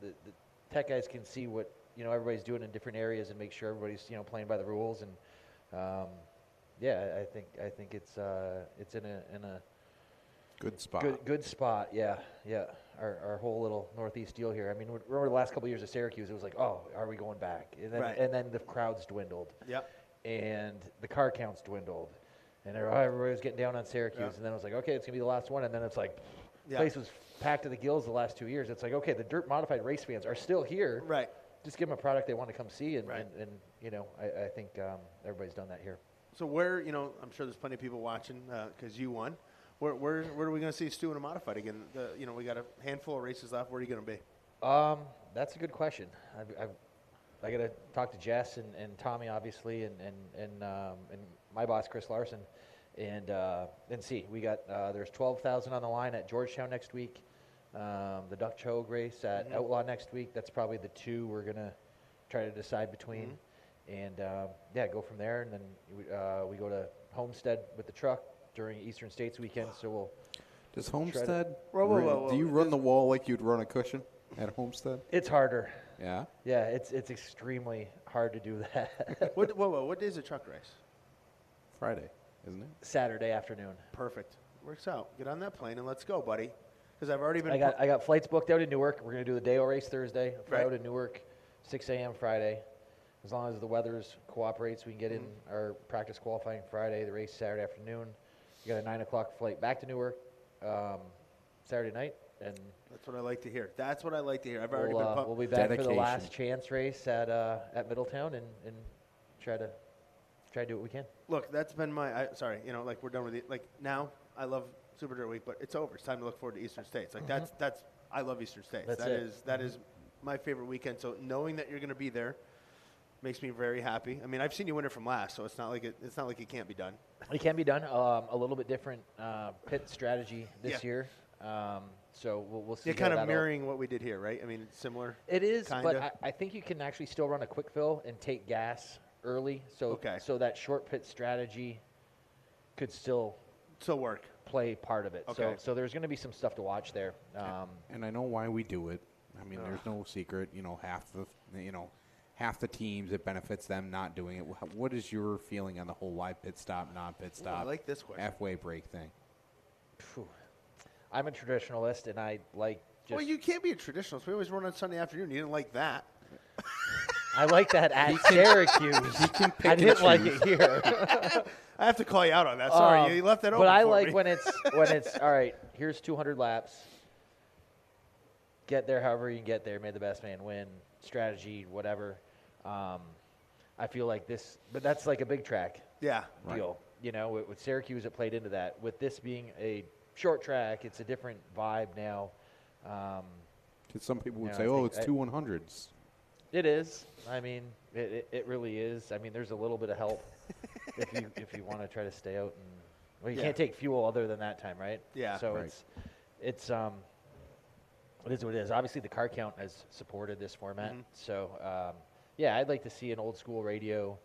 Speaker 7: Tech guys can see what everybody's doing in different areas and make sure everybody's playing by the rules. And I think it's in a
Speaker 2: good spot.
Speaker 7: Good spot. Yeah. Our whole little Northeast deal here. I mean, remember the last couple of years of Syracuse? It was like, oh, are we going back? And then and then the crowds dwindled.
Speaker 4: Yep.
Speaker 7: And the car counts dwindled, and everybody was getting down on Syracuse. And then it was like, okay, it's gonna be the last one. And then it's like, place was packed to the gills the last 2 years. It's like, okay, the dirt modified race fans are still here.
Speaker 4: Right.
Speaker 7: Just give them a product they want to come see, and
Speaker 4: Right.
Speaker 7: I think everybody's done that here.
Speaker 4: So where, I'm sure there's plenty of people watching because you won. Where are we going to see Stu in a modified again? We got a handful of races left. Where are you going to be?
Speaker 7: That's a good question. I got to talk to Jess and Tommy, obviously, and my boss, Chris Larson, and see. We got there's 12,000 on the line at Georgetown next week. The Dutch Hogue race at Outlaw next week. That's probably the two we're gonna try to decide between, and go from there. And then we go to Homestead with the truck during Eastern States weekend. So we'll.
Speaker 2: Does Homestead?
Speaker 4: Whoa.
Speaker 2: Do you run the wall like you'd run a cushion at Homestead?
Speaker 7: It's harder.
Speaker 2: Yeah.
Speaker 7: Yeah, it's extremely hard to do that.
Speaker 4: What day is the truck race?
Speaker 2: Friday, isn't it?
Speaker 7: Saturday afternoon.
Speaker 4: Perfect. Works out. Get on that plane and let's go, buddy. Because I've already been.
Speaker 7: I got flights booked out in Newark. We're gonna do the Deo race Thursday. Fly
Speaker 4: Right.
Speaker 7: out in Newark, 6 a.m. Friday. As long as the weather's cooperates, we can get in our practice qualifying Friday. The race Saturday afternoon. We got a 9 o'clock flight back to Newark Saturday night, and
Speaker 4: That's what I like to hear. That's what I like to hear. I've already been.
Speaker 7: we'll be back for the
Speaker 2: Dedication.
Speaker 7: last chance race at Middletown and try to do what we can.
Speaker 4: Look, that's been my. Sorry, we're done with it. Like now, I love Super Dirt Week, but it's over. It's time to look forward to Eastern States. Like that's. I love Eastern States.
Speaker 7: That's
Speaker 4: That
Speaker 7: it.
Speaker 4: is that is my favorite weekend. So knowing that you're going to be there makes me very happy. I mean, I've seen you win it from last, so it's not like it can't be done.
Speaker 7: It can be done. A little bit different pit strategy this year. So we'll see.
Speaker 4: You're kind of mirroring what we did here, right? I mean, it's similar.
Speaker 7: It is,
Speaker 4: kinda.
Speaker 7: but I think you can actually still run a quick fill and take gas early. So so that short pit strategy could still
Speaker 4: work.
Speaker 7: Play part of it.
Speaker 4: Okay.
Speaker 7: So there's going to be some stuff to watch there.
Speaker 2: And I know why we do it. I mean, there's no secret. Half the teams, it benefits them not doing it. What is your feeling on the whole why pit stop, non-pit stop,
Speaker 4: I like this question.
Speaker 2: halfway break thing?
Speaker 7: Phew. I'm a traditionalist, and I like just.
Speaker 4: Well, you can't be a traditionalist. We always run on Sunday afternoon. You didn't like that.
Speaker 7: I like that at Syracuse. I didn't like it here.
Speaker 4: I have to call you out on that. Sorry, you left that open.
Speaker 7: But I
Speaker 4: for
Speaker 7: like
Speaker 4: me.
Speaker 7: when it's all right. Here's 200 laps. Get there however you can get there. May the best man win. Strategy, whatever. I feel like this, but that's like a big track deal. With Syracuse, it played into that. With this being a short track, it's a different vibe now.
Speaker 2: Because some people would
Speaker 7: I
Speaker 2: say,
Speaker 7: think
Speaker 2: it's 2 100s.
Speaker 7: It is. I mean, it really is. I mean, there's a little bit of help if you want to try to stay out. You can't take fuel other than that time, right?
Speaker 4: Yeah.
Speaker 7: So
Speaker 2: Right.
Speaker 7: it is what it is. Obviously, the car count has supported this format. So, I'd like to see an old school radio,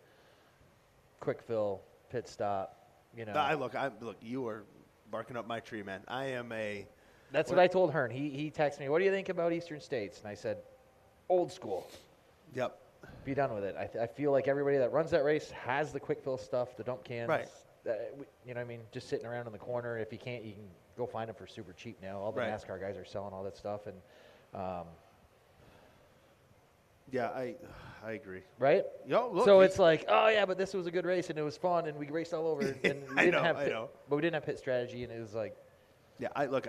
Speaker 7: quick fill, pit stop.
Speaker 4: Look, you are barking up my tree, man. I am a.
Speaker 7: That's what I told Hearn. He texted me, "What do you think about Eastern States?" And I said, "Old school."
Speaker 4: Yep.
Speaker 7: be done with it. I feel like everybody that runs that race has the quick fill stuff, the dump cans.
Speaker 4: Right.
Speaker 7: You know what I mean? Just sitting around in the corner. If you can't, you can go find them for super cheap now. All the
Speaker 4: Right.
Speaker 7: NASCAR guys are selling all that stuff. And
Speaker 4: Yeah, I agree.
Speaker 7: right?
Speaker 4: Yo, look,
Speaker 7: So it's like, oh yeah, but this was a good race and it was fun and we raced all over. And we
Speaker 4: I
Speaker 7: didn't
Speaker 4: know,
Speaker 7: have
Speaker 4: I
Speaker 7: pit,
Speaker 4: know.
Speaker 7: but we didn't have pit strategy, and it was like,
Speaker 4: yeah,
Speaker 7: I don't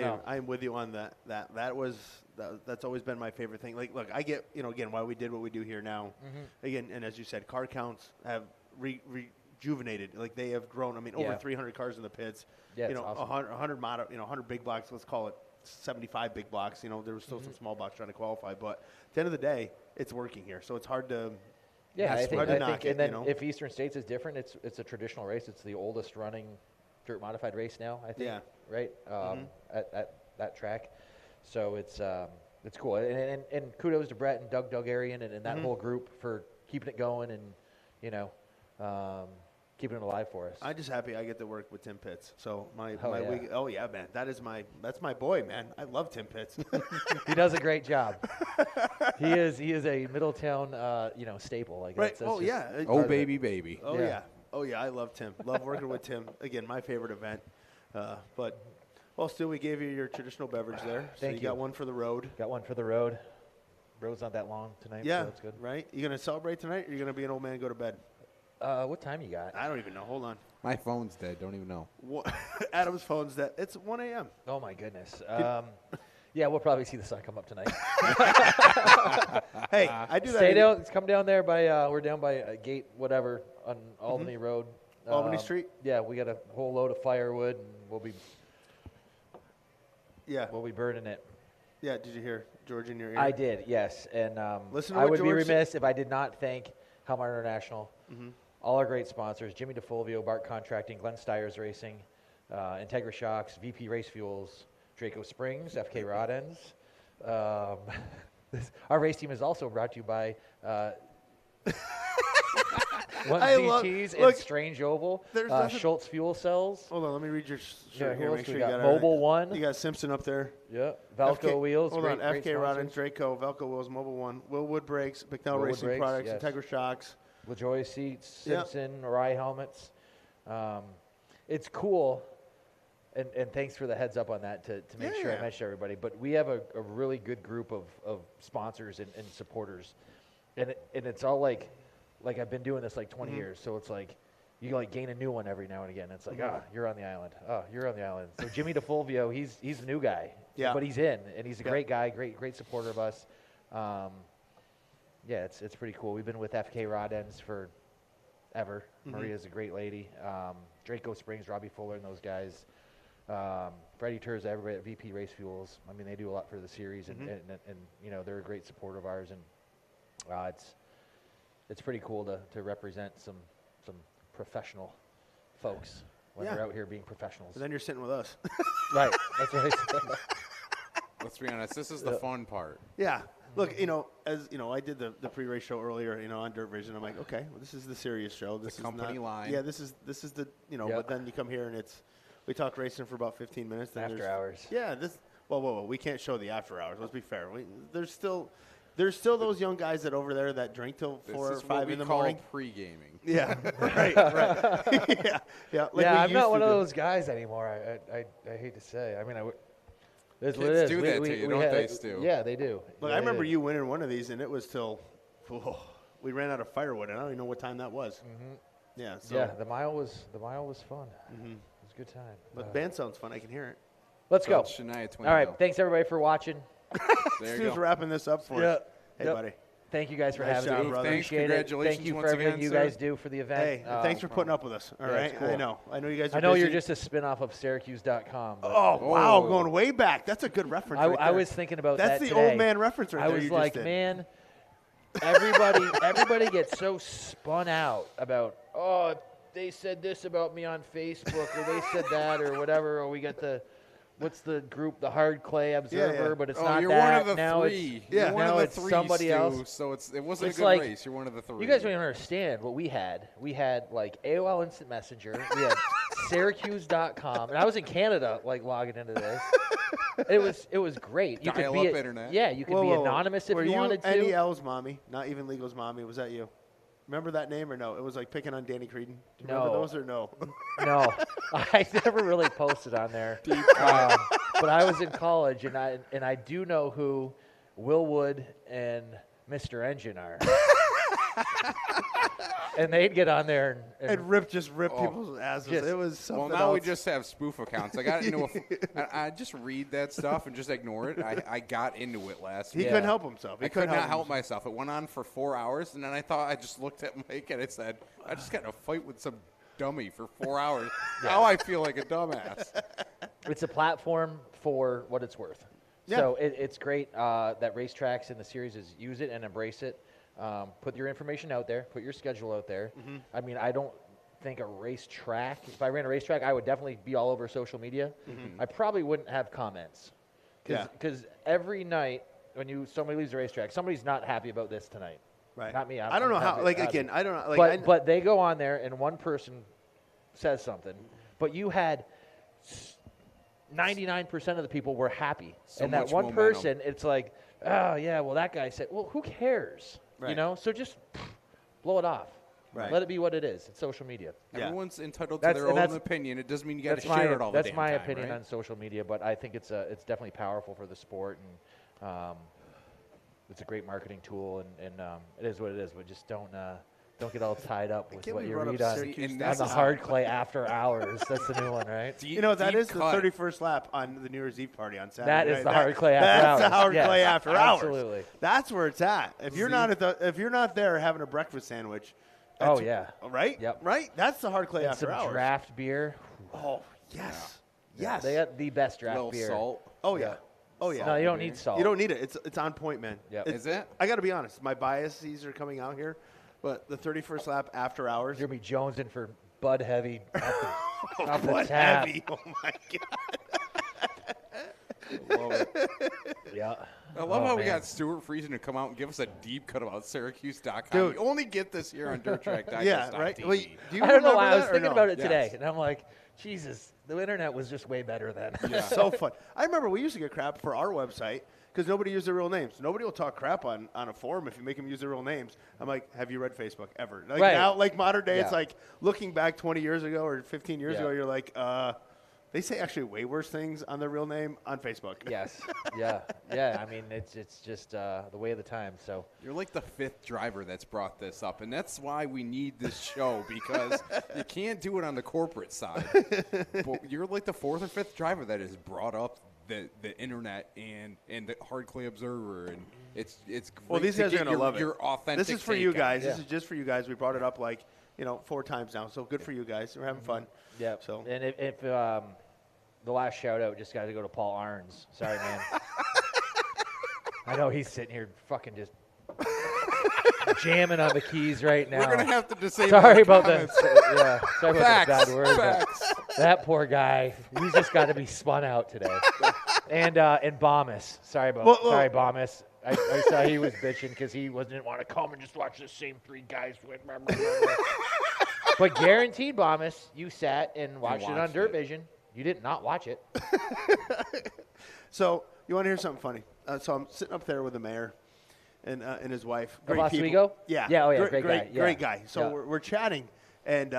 Speaker 7: know.
Speaker 4: I'm with you on that. That's always been my favorite thing. Like, look, I get, again, why we did what we do here now.
Speaker 7: Mm-hmm.
Speaker 4: Again, and as you said, car counts have rejuvenated. Like, they have grown. I mean, over
Speaker 7: Yeah.
Speaker 4: 300 cars in the pits.
Speaker 7: Yeah, it's awesome.
Speaker 4: 100 100 big blocks. Let's call it 75 big blocks. There was still some small blocks trying to qualify, but at the end of the day, it's working here. So it's hard to.
Speaker 7: yeah,
Speaker 4: it's
Speaker 7: I
Speaker 4: hard to
Speaker 7: think,
Speaker 4: knock it,
Speaker 7: and then
Speaker 4: you know?
Speaker 7: if Eastern States is different, it's a traditional race. It's the oldest running dirt modified race now, I think.
Speaker 4: Yeah.
Speaker 7: Right. At that track, so it's cool. And kudos to Brett and Doug Arian and that whole group for keeping it going and keeping it alive for us.
Speaker 4: I'm just happy I get to work with Tim Pitts. So my
Speaker 7: yeah.
Speaker 4: week. Oh yeah, man, that's my boy, man. I love Tim Pitts.
Speaker 7: He does a great job. He is a Middletown staple. Like
Speaker 4: Right.
Speaker 7: that's
Speaker 4: Oh
Speaker 7: just
Speaker 4: yeah.
Speaker 2: Oh,
Speaker 7: part of it.
Speaker 2: baby.
Speaker 4: Oh
Speaker 7: Yeah.
Speaker 4: yeah. Oh yeah. I love Tim. Love working with Tim. Again, my favorite event. Stu, we gave you your traditional beverage there. So
Speaker 7: Thank
Speaker 4: you
Speaker 7: you.
Speaker 4: got one for the road.
Speaker 7: Got one for the road. Road's not that long tonight.
Speaker 4: Yeah.
Speaker 7: So that's good.
Speaker 4: Right. You gonna celebrate tonight, or you gonna be an old man and go to bed?
Speaker 7: What time you got?
Speaker 4: I don't even know. Hold on.
Speaker 2: My phone's dead. Don't even know.
Speaker 4: Adam's phone's dead. It's 1 a.m.
Speaker 7: Oh my goodness. Yeah, we'll probably see the sun come up tonight.
Speaker 4: Hey, I do that.
Speaker 7: Stay down. Come down there by. We're down by gate whatever on Albany Road.
Speaker 4: Albany Street?
Speaker 7: Yeah, we got a whole load of firewood, and we'll be
Speaker 4: Yeah.
Speaker 7: burning it.
Speaker 4: Yeah. Did you hear George in your ear?
Speaker 7: I did, yes, and
Speaker 4: Listen to
Speaker 7: I
Speaker 4: what
Speaker 7: would be
Speaker 4: George said.
Speaker 7: remiss if I did not thank Helmar International, all our great sponsors: Jimmy DeFulvio, Bart Contracting, Glenn Stiers Racing, Integra Shocks, VP Race Fuels, Draco Springs, FK Rod Ends. Our race team is also brought to you by One
Speaker 4: I love-
Speaker 7: ZTs
Speaker 4: look,
Speaker 7: and Strange Oval,
Speaker 4: there's nothing-
Speaker 7: Schultz Fuel Cells.
Speaker 4: Hold on. Let me read your
Speaker 7: Yeah,
Speaker 4: shirt
Speaker 7: who
Speaker 4: here.
Speaker 7: else
Speaker 4: Make sure
Speaker 7: we
Speaker 4: you
Speaker 7: got?
Speaker 4: got it right.
Speaker 7: Mobile One.
Speaker 4: You got Simpson up there.
Speaker 7: Yeah, Valco Wheels.
Speaker 4: Hold
Speaker 7: great,
Speaker 4: on.
Speaker 7: great
Speaker 4: FK Rod and
Speaker 7: sponsors.
Speaker 4: Draco, Velco Wheels, Mobile One, Willwood Brakes, McNell
Speaker 7: Willwood
Speaker 4: Racing
Speaker 7: Brakes,
Speaker 4: Products,
Speaker 7: yes.
Speaker 4: Integra Shocks.
Speaker 7: LaJoy Seats,
Speaker 4: Yeah.
Speaker 7: Simpson, Mirai Helmets. It's cool, and thanks for the heads up on that to make sure I
Speaker 4: Yeah.
Speaker 7: mention everybody. But we have a really good group of sponsors and supporters, and it's all like I've been doing this like 20 years, so it's like you like gain a new one every now and again. It's like, you're on the island. Oh, you're on the island. So Jimmy DeFulvio, he's the new guy.
Speaker 4: Yeah.
Speaker 7: But he's in, and he's a great guy, great supporter of us. Yeah, it's pretty cool. We've been with FK Rod Ends for ever. Maria's a great lady. Draco Springs, Robbie Fuller, and those guys. Freddie Turza, everybody at VP Race Fuels. I mean, they do a lot for the series, and they're a great supporter of ours. And it's pretty cool to represent some professional folks when
Speaker 4: Yeah.
Speaker 7: they're out here being professionals.
Speaker 4: But then you're sitting with us.
Speaker 7: Right. That's right.
Speaker 2: Let's be honest. This is the fun part.
Speaker 4: Yeah. Look, as I did the pre-race show earlier, on Dirt Vision. I'm like, okay, well, this is the serious show. This is
Speaker 2: company
Speaker 4: not,
Speaker 2: line.
Speaker 4: Yeah, this is the But then you come here and we talk racing for about 15 minutes. Then
Speaker 7: After
Speaker 4: there's-
Speaker 7: hours.
Speaker 4: Yeah. Whoa. We can't show the after hours. Let's be fair. There's still those young guys that over there that drink till
Speaker 2: This
Speaker 4: 4 or
Speaker 2: is
Speaker 4: 5
Speaker 2: what we
Speaker 4: in the
Speaker 2: call
Speaker 4: morning.
Speaker 2: pre-gaming.
Speaker 4: Yeah. Right. Yeah. Like
Speaker 7: yeah,
Speaker 4: we
Speaker 7: I'm
Speaker 4: used
Speaker 7: not
Speaker 4: to
Speaker 7: one of
Speaker 4: do.
Speaker 7: those guys anymore. I hate to say. I mean, that's what it
Speaker 2: Kids
Speaker 7: is.
Speaker 2: do that to you, don't they, Stu?
Speaker 7: Yeah, they do.
Speaker 4: Look,
Speaker 7: Yeah,
Speaker 4: I
Speaker 7: they
Speaker 4: remember
Speaker 7: do.
Speaker 4: you winning one of these, and it was till we ran out of firewood, and I don't even know what time that was. Yeah. So,
Speaker 7: Yeah, the mile was fun. It was a good time.
Speaker 4: But band sounds fun. I can hear it.
Speaker 7: Let's go.
Speaker 2: Shania Twain.
Speaker 7: All right, thanks everybody for watching.
Speaker 2: There you
Speaker 4: Stu's
Speaker 2: go.
Speaker 4: wrapping this up for
Speaker 7: Yeah.
Speaker 4: us. Hey,
Speaker 7: Yep.
Speaker 4: buddy.
Speaker 7: Thank you guys for
Speaker 4: Nice
Speaker 7: having
Speaker 4: job,
Speaker 7: me.
Speaker 4: brother.
Speaker 2: Thanks.
Speaker 7: Appreciate it.
Speaker 2: Congratulations
Speaker 7: Thank you
Speaker 2: once
Speaker 7: for everything
Speaker 2: again,
Speaker 7: you
Speaker 2: sir.
Speaker 7: guys do for the event.
Speaker 4: Hey, thanks for putting up with us. All
Speaker 7: yeah,
Speaker 4: right.
Speaker 7: it's cool.
Speaker 4: I know. I know you guys are
Speaker 7: I know
Speaker 4: busy.
Speaker 7: you're just a spin-off of Syracuse.com. But
Speaker 4: Oh, wow.
Speaker 2: Oh.
Speaker 4: Going way back. That's a good reference
Speaker 7: I,
Speaker 4: right
Speaker 7: I
Speaker 4: there.
Speaker 7: was thinking about
Speaker 4: That's
Speaker 7: that
Speaker 4: the
Speaker 7: today.
Speaker 4: old man reference right
Speaker 7: I
Speaker 4: there.
Speaker 7: was
Speaker 4: you
Speaker 7: like,
Speaker 4: just did.
Speaker 7: man, everybody gets so spun out about, oh, they said this about me on Facebook, or they said that, or whatever, or we got what's the group, the Hard Clay Observer,
Speaker 4: yeah.
Speaker 7: but it's
Speaker 2: Oh,
Speaker 7: not
Speaker 2: you're
Speaker 7: that.
Speaker 2: one of the
Speaker 7: now
Speaker 2: three.
Speaker 7: It's,
Speaker 4: Yeah.
Speaker 2: You're one
Speaker 7: now
Speaker 2: of the
Speaker 7: it's
Speaker 2: three,
Speaker 7: somebody
Speaker 2: Stu,
Speaker 7: else.
Speaker 2: So it wasn't
Speaker 7: It's
Speaker 2: a good
Speaker 7: like-
Speaker 2: race. You're one of the three.
Speaker 7: You guys don't even understand what we had. We had like AOL Instant Messenger. We had Syracuse.com, and I was in Canada, like logging into this. It was great. You could be
Speaker 2: Dial-up internet.
Speaker 7: Yeah, you could be anonymous if
Speaker 4: Were
Speaker 7: you wanted to.
Speaker 4: NEL's mommy, not even Legal's mommy? Was that you? Remember that name or no? It was like picking on Danny Creedon. Do you remember
Speaker 7: No.
Speaker 4: those or no?
Speaker 7: No, I never really posted on there. But I was in college, and I do know who Will Wood and Mr. Engine are. And they'd get on there
Speaker 4: And rip people's asses. It was something
Speaker 2: Well, now we
Speaker 4: else.
Speaker 2: just have spoof accounts. I got into I just read that stuff and just ignore it. I got into it last
Speaker 4: He
Speaker 2: week.
Speaker 4: couldn't help himself. He
Speaker 2: I could
Speaker 4: couldn't
Speaker 2: not help
Speaker 4: himself.
Speaker 2: myself. It went on for 4 hours, and then I thought I just looked at Mike and I said, I just got in a fight with some dummy for 4 hours. Now I feel like a dumbass.
Speaker 7: It's a platform for what it's worth.
Speaker 4: Yeah.
Speaker 7: So it's great that racetracks and the series use it and embrace it. Put your information out there. Put your schedule out there.
Speaker 4: Mm-hmm.
Speaker 7: I mean, I don't think a racetrack, if I ran a racetrack, I would definitely be all over social media.
Speaker 4: Mm-hmm.
Speaker 7: I probably wouldn't have comments. Because every night when somebody leaves a racetrack, somebody's not happy about this tonight.
Speaker 4: Right.
Speaker 7: Not me.
Speaker 4: I don't know how.
Speaker 7: happy-
Speaker 4: Like
Speaker 7: happy.
Speaker 4: again, I don't know. Like,
Speaker 7: But they go on there and one person says something, but you had 99% of the people were happy,
Speaker 2: So
Speaker 7: and that
Speaker 2: much
Speaker 7: one
Speaker 2: momentum.
Speaker 7: person, it's like, oh yeah, well that guy said, well who cares, you
Speaker 4: Right.
Speaker 7: know? So just blow it off.
Speaker 4: Right.
Speaker 7: Let it be what it is. It's social media.
Speaker 4: Yeah.
Speaker 2: Everyone's entitled to
Speaker 7: That's-
Speaker 2: their
Speaker 7: and
Speaker 2: own
Speaker 7: that's-
Speaker 2: opinion. It doesn't mean you got to
Speaker 7: That's
Speaker 2: share it all the
Speaker 7: that's
Speaker 2: damn
Speaker 7: my
Speaker 2: time,
Speaker 7: opinion
Speaker 2: right?
Speaker 7: on social media, but I think it's definitely powerful for the sport, and it's a great marketing tool, and it is what it is. But just don't get all tied up with
Speaker 4: can't
Speaker 7: what
Speaker 4: we
Speaker 7: you
Speaker 4: run up
Speaker 7: read on,
Speaker 4: Syracuse
Speaker 2: and
Speaker 7: on
Speaker 2: this
Speaker 7: the
Speaker 2: is-
Speaker 7: hard clay after hours. That's the new one, right?
Speaker 4: You know, that
Speaker 2: Deep
Speaker 4: is the
Speaker 2: cut.
Speaker 4: 31st lap on the New Year's Eve party on Saturday.
Speaker 7: That is
Speaker 4: right?
Speaker 7: the hard clay after
Speaker 4: That's
Speaker 7: hours.
Speaker 4: the hard
Speaker 7: Yes,
Speaker 4: clay after hours.
Speaker 7: absolutely.
Speaker 4: That's where it's at. If you're not if you're not there having a breakfast sandwich.
Speaker 7: Oh,
Speaker 4: that's-
Speaker 7: yeah.
Speaker 4: Right.
Speaker 7: Yep.
Speaker 4: Right. That's the hard clay
Speaker 7: And
Speaker 4: after
Speaker 7: some
Speaker 4: hours.
Speaker 7: draft beer.
Speaker 4: Oh yes. Yes.
Speaker 7: They got the best draft
Speaker 2: Little
Speaker 7: beer.
Speaker 2: salt.
Speaker 4: Oh yeah. Oh yeah.
Speaker 7: No, you don't need salt.
Speaker 4: You don't need it. It's on point, man.
Speaker 7: Yep.
Speaker 4: It's-
Speaker 2: Is it?
Speaker 4: I got to be honest. My biases are coming out here, but the 31st lap after hours.
Speaker 7: You're gonna be jonesing for Bud Heavy off the
Speaker 4: What
Speaker 7: tap.
Speaker 4: heavy? Oh my god.
Speaker 2: Love it.
Speaker 7: Yeah.
Speaker 2: I love
Speaker 7: Oh,
Speaker 2: how we
Speaker 7: man.
Speaker 2: got Stuart Friesen to come out and give us a deep cut about Syracuse.com.
Speaker 4: Dude.
Speaker 2: You only get this here on DirtTrack.com.
Speaker 4: Yeah. Right. Wait, do you
Speaker 7: I don't know.
Speaker 4: remember
Speaker 7: I was
Speaker 4: that or
Speaker 7: thinking
Speaker 4: no?
Speaker 7: about it
Speaker 2: Yes.
Speaker 7: today, and I'm like, Jesus, the internet was just way better then.
Speaker 2: Yeah.
Speaker 4: So fun. I remember we used to get crap for our website because nobody used their real names. Nobody will talk crap on a forum if you make them use their real names. I'm like, have you read Facebook ever? Like
Speaker 7: Right.
Speaker 4: now, like modern day, it's
Speaker 7: Yeah.
Speaker 4: like looking back 20 years ago or 15 years
Speaker 7: Yeah.
Speaker 4: ago, you're like, they say actually way worse things on their real name on Facebook.
Speaker 7: Yes. Yeah. Yeah. I mean, it's just the way of the time. So
Speaker 2: You're like the fifth driver that's brought this up, and that's why we need this show, because you can't do it on the corporate side. But you're like the fourth or fifth driver that has brought up the internet and the Hard Clay Observer, and it's great
Speaker 4: Well, these
Speaker 2: to
Speaker 4: guys are
Speaker 2: get
Speaker 4: going to love
Speaker 2: your
Speaker 4: it.
Speaker 2: authentic
Speaker 4: This is for
Speaker 2: take
Speaker 4: you
Speaker 2: on it.
Speaker 4: guys.
Speaker 7: Yeah.
Speaker 4: This is just for you guys. We brought it up like, 4 times now. So good for you guys. We're having fun.
Speaker 7: yeah.
Speaker 4: So
Speaker 7: And if the last shout out just got to go to Paul Arns. Sorry, man. I know he's sitting here fucking just jamming on the keys right now.
Speaker 2: We're going to have to disable
Speaker 7: Sorry
Speaker 2: the
Speaker 7: about
Speaker 2: comments.
Speaker 7: that. Yeah, sorry about
Speaker 2: Facts.
Speaker 7: the bad words. but
Speaker 2: Facts.
Speaker 7: That poor guy. He's just got to be spun out today. And Bomis. Sorry
Speaker 4: Well,
Speaker 7: Bomis. I saw he was bitching because he didn't want to come and just watch the same 3 guys with. But guaranteed, Bomis, you sat and watched it on
Speaker 2: watched
Speaker 7: Dirt
Speaker 2: it.
Speaker 7: Vision. You did not watch it.
Speaker 4: So you want to hear something funny? So I'm sitting up there with the mayor and his wife. Great
Speaker 7: Of
Speaker 4: people.
Speaker 7: Oswego?
Speaker 4: Yeah.
Speaker 7: Yeah, oh yeah, great guy, yeah.
Speaker 4: Great guy. So
Speaker 7: Yeah.
Speaker 4: we're chatting, and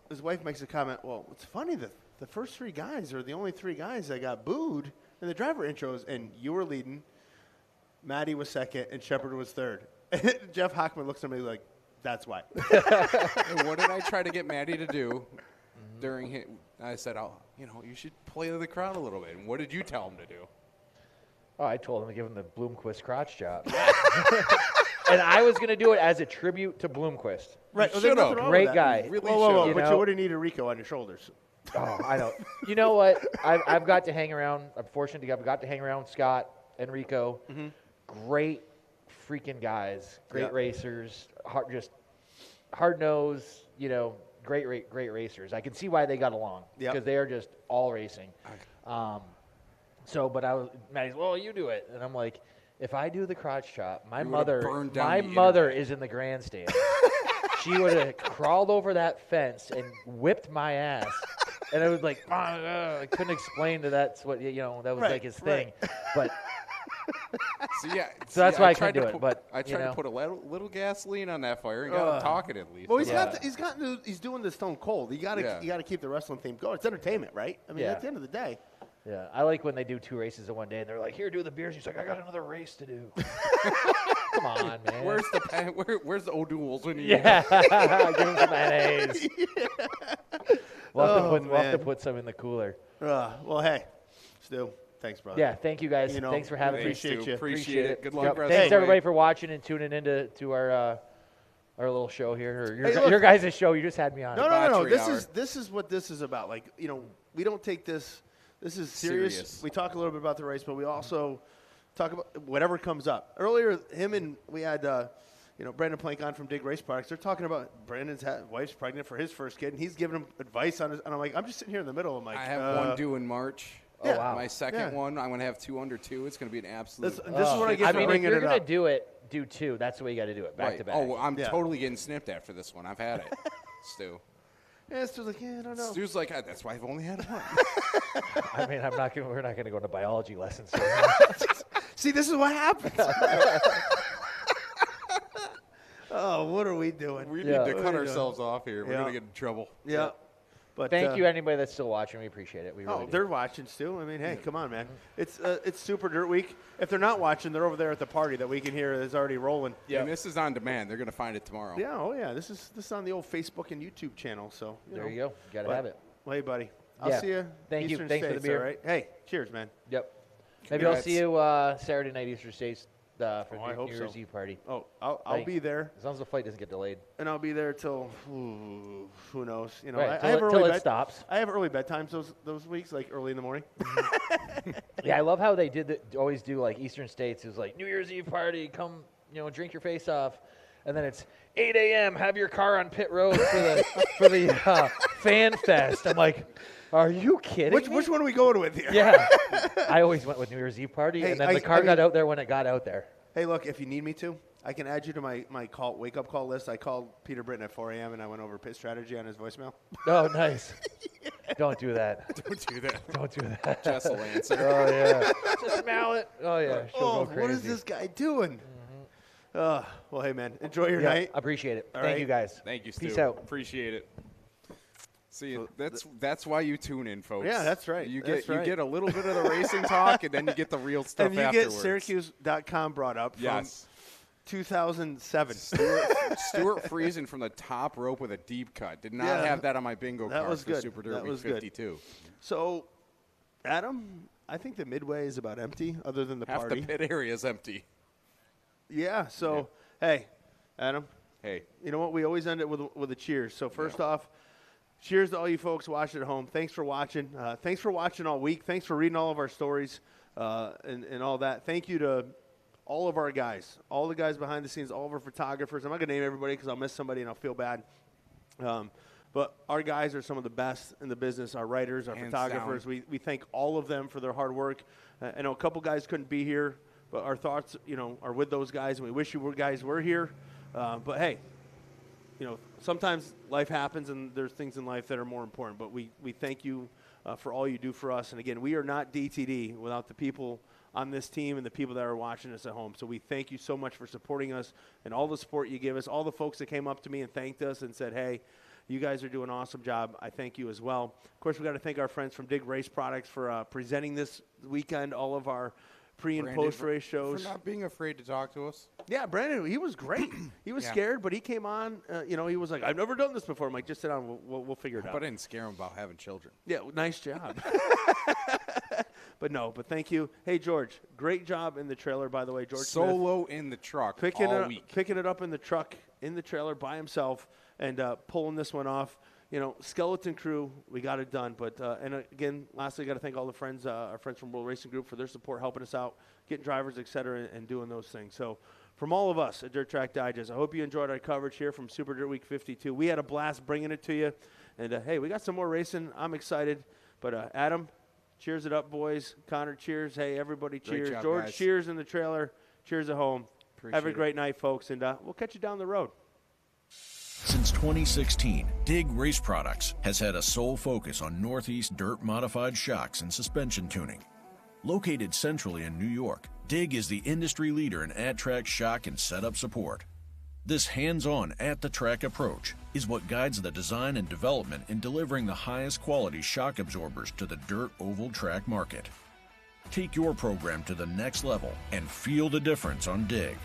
Speaker 4: his wife makes a comment. Well, it's funny that the first 3 guys are the only 3 guys that got booed in the driver intros, and you were leading. Maddie was second, and Shepard was third. Jeff Hockman looks at me like, "That's why."
Speaker 2: And what did I try to get Maddie to do during his? I said, you should play to the crowd a little bit. And what did you tell him to do?
Speaker 7: Oh, I told him to give him the Bloomquist crotch job. And I was going to do it as a tribute to Bloomquist.
Speaker 4: Right.
Speaker 2: You
Speaker 4: there's
Speaker 2: should've.
Speaker 4: nothing wrong
Speaker 7: Great
Speaker 4: with that.
Speaker 7: guy.
Speaker 2: Really
Speaker 4: Whoa, whoa, whoa!
Speaker 2: should've.
Speaker 4: But
Speaker 7: know?
Speaker 4: you would have needed Rico on your shoulders.
Speaker 7: Oh, I know. You know what? I've got to hang around. I'm fortunate to I've got to hang around Scott, Enrico. Great freaking guys. Great
Speaker 4: Yeah.
Speaker 7: racers. Just hard-nosed, great racers. I can see why they got along.
Speaker 4: Yep.
Speaker 7: Because they are just all racing. But Maddie's, well, you do it. And I'm like, if I do the crotch chop, my
Speaker 2: You would've
Speaker 7: mother
Speaker 2: burned down the
Speaker 7: mother
Speaker 2: internet.
Speaker 7: is in the grandstand. she would have crawled over that fence and whipped my ass. And I was like, I couldn't explain that that's what, that was like his thing. But so that's why I couldn't do it. But
Speaker 2: I tried to put a little gasoline on that fire and got him talking at least.
Speaker 4: Well, he's doing the Stone Cold. You got to keep the wrestling theme going. It's entertainment, right? I mean, at the end of the day.
Speaker 7: Yeah, I like when they do 2 races in one day and they're like, "Here, do the beers." He's like, "I got another race to do." Come on, man.
Speaker 2: Where's the O'Douls when you
Speaker 7: give him some mayonnaise. We'll have to put some in the cooler.
Speaker 4: Well, hey, Stu, thanks, brother.
Speaker 7: Yeah, thank you guys. Thanks for having me.
Speaker 2: Appreciate it. Good luck.
Speaker 7: Thanks everybody for watching and tuning into our little show here, or your guys' show. You just had me on.
Speaker 4: No. This is what this is about. Like, we don't take this. This is serious. We talk a little bit about the race, but we also talk about whatever comes up. Earlier, we had Brandon Plank on from Dig Race Products. They're talking about Brandon's wife's pregnant for his first kid, and he's giving him advice on his. And I'm like, I'm just sitting here in the middle. I'm like,
Speaker 2: I have one due in March.
Speaker 7: Oh, wow.
Speaker 2: My second one, I'm going to have 2 under 2. It's going to be an absolute.
Speaker 4: This is what I get for bringing
Speaker 7: if
Speaker 4: it
Speaker 7: you're
Speaker 4: up.
Speaker 7: going to do 2. That's the way you got to do it, back to back.
Speaker 2: Oh, well, I'm totally getting snipped after this one. I've had it, Stu.
Speaker 4: Yeah, Stu's like, I don't know.
Speaker 2: Stu's like, that's why I've only had one.
Speaker 7: I mean, we're not going to go into biology lessons.
Speaker 4: See, this is what happens. Oh, what are we doing?
Speaker 2: We need to cut ourselves off here. We're going to get in trouble.
Speaker 4: Yeah. But
Speaker 7: thank you, anybody that's still watching. We appreciate it. We really do.
Speaker 4: They're watching, Stu. I mean, hey, come on, man. It's Super Dirt Week. If they're not watching, they're over there at the party that we can hear is already rolling.
Speaker 2: Yeah, and this is on demand. They're going to find it tomorrow.
Speaker 4: Yeah, oh yeah. This is on the old Facebook and YouTube channel. So
Speaker 7: there you go. Got to have it.
Speaker 4: Well, hey, buddy. I'll see you.
Speaker 7: Thank you.
Speaker 4: Eastern
Speaker 7: Thanks
Speaker 4: States,
Speaker 7: for the beer.
Speaker 4: all right? Hey, cheers, man.
Speaker 7: Yep. Maybe I'll see you Saturday night, Eastern States, for New Year's Eve party.
Speaker 4: Oh, I'll be there.
Speaker 7: As long as the flight doesn't get delayed.
Speaker 4: And I'll be there till who knows?
Speaker 7: Right,
Speaker 4: I have
Speaker 7: till it stops.
Speaker 4: I have early bedtimes those weeks, like early in the morning.
Speaker 7: Yeah, I love how they always do like Eastern States. It was like New Year's Eve party, come drink your face off, and then it's 8 a.m. Have your car on pit road for the fan fest. I'm like, are you kidding me?
Speaker 4: Which one are we going with here?
Speaker 7: Yeah, I always went with New Year's Eve party, and then the car got out there when it got out there.
Speaker 4: Hey, look, if you need me to, I can add you to my wake-up call list. I called Peter Britton at 4 a.m., and I went over pit strategy on his voicemail.
Speaker 7: Oh, nice. Don't do that.
Speaker 2: Don't do that.
Speaker 7: Don't do that.
Speaker 2: Jess will answer.
Speaker 7: Oh, yeah. Just mallet. Oh, yeah. She'll go crazy.
Speaker 4: What is this guy doing? Well, hey, man, enjoy your night.
Speaker 7: I appreciate it.
Speaker 4: All
Speaker 7: Thank
Speaker 4: right.
Speaker 7: you, guys.
Speaker 2: Thank you, Stu.
Speaker 7: Peace out.
Speaker 2: Appreciate it. See, that's why you tune in, folks.
Speaker 4: Yeah, that's right.
Speaker 2: You get a little bit of the racing talk, and then you get the real stuff
Speaker 4: and you
Speaker 2: afterwards.
Speaker 4: get Syracuse.com brought up from 2007.
Speaker 2: Stuart Friesen from the top rope with a deep cut. Did not have that on my bingo card
Speaker 4: was
Speaker 2: for
Speaker 4: good.
Speaker 2: Super Dirt
Speaker 4: That
Speaker 2: Week
Speaker 4: was good.
Speaker 2: 52.
Speaker 4: So, Adam, I think the midway is about empty, other than the
Speaker 2: Half
Speaker 4: party.
Speaker 2: the pit area is empty.
Speaker 4: Yeah. So, hey, Adam.
Speaker 2: Hey.
Speaker 4: You know what? We always end it with a cheers. So first off, cheers to all you folks watching at home. Thanks for watching. Thanks for watching all week. Thanks for reading all of our stories and all that. Thank you to all of our guys, all the guys behind the scenes, all of our photographers. I'm not going to name everybody because I'll miss somebody and I'll feel bad. But our guys are some of the best in the business, our writers, our photographers. We thank all of them for their hard work. I know a couple guys couldn't be here, but our thoughts, are with those guys, and we wish you guys were here. But, hey, sometimes life happens and there's things in life that are more important. But we thank you for all you do for us. And, again, we are not DTD without the people on this team and the people that are watching us at home. So we thank you so much for supporting us and all the support you give us, all the folks that came up to me and thanked us and said, hey, you guys are doing an awesome job. I thank you as well. Of course, we've got to thank our friends from Dig Race Products for presenting this weekend all of our pre- and post-race shows.
Speaker 2: For not being afraid to talk to us.
Speaker 4: Yeah, Brandon, he was great. He was scared, but he came on. He was like, I've never done this before. I'm like, just sit down. We'll figure it out.
Speaker 2: But I didn't scare him about having children.
Speaker 4: Yeah, nice job. But thank you. Hey, George, great job in the trailer, by the way. George
Speaker 2: Solo
Speaker 4: Smith,
Speaker 2: in the truck
Speaker 4: picking
Speaker 2: week.
Speaker 4: it up in the truck, in the trailer by himself, and pulling this one off. Skeleton crew, we got it done. But and again, lastly, got to thank all the friends, our friends from World Racing Group, for their support, helping us out, getting drivers, et cetera, and doing those things. So from all of us at Dirt Track Digest, I hope you enjoyed our coverage here from Super Dirt Week 52. We had a blast bringing it to you. And, hey, we got some more racing. I'm excited. But, Adam, cheers it up, boys. Connor, cheers. Hey, everybody, cheers.
Speaker 2: Great job,
Speaker 4: George,
Speaker 2: guys.
Speaker 4: cheers in the trailer. Cheers at home.
Speaker 2: Appreciate
Speaker 4: Have a
Speaker 2: it.
Speaker 4: great night, folks. And we'll catch you down the road.
Speaker 3: Since 2016, Dig Race Products has had a sole focus on Northeast dirt modified shocks and suspension tuning. Located centrally in New York, Dig is the industry leader in at-track shock and setup support. This hands-on, at-the-track approach is what guides the design and development in delivering the highest quality shock absorbers to the dirt oval track market. Take your program to the next level and feel the difference on Dig.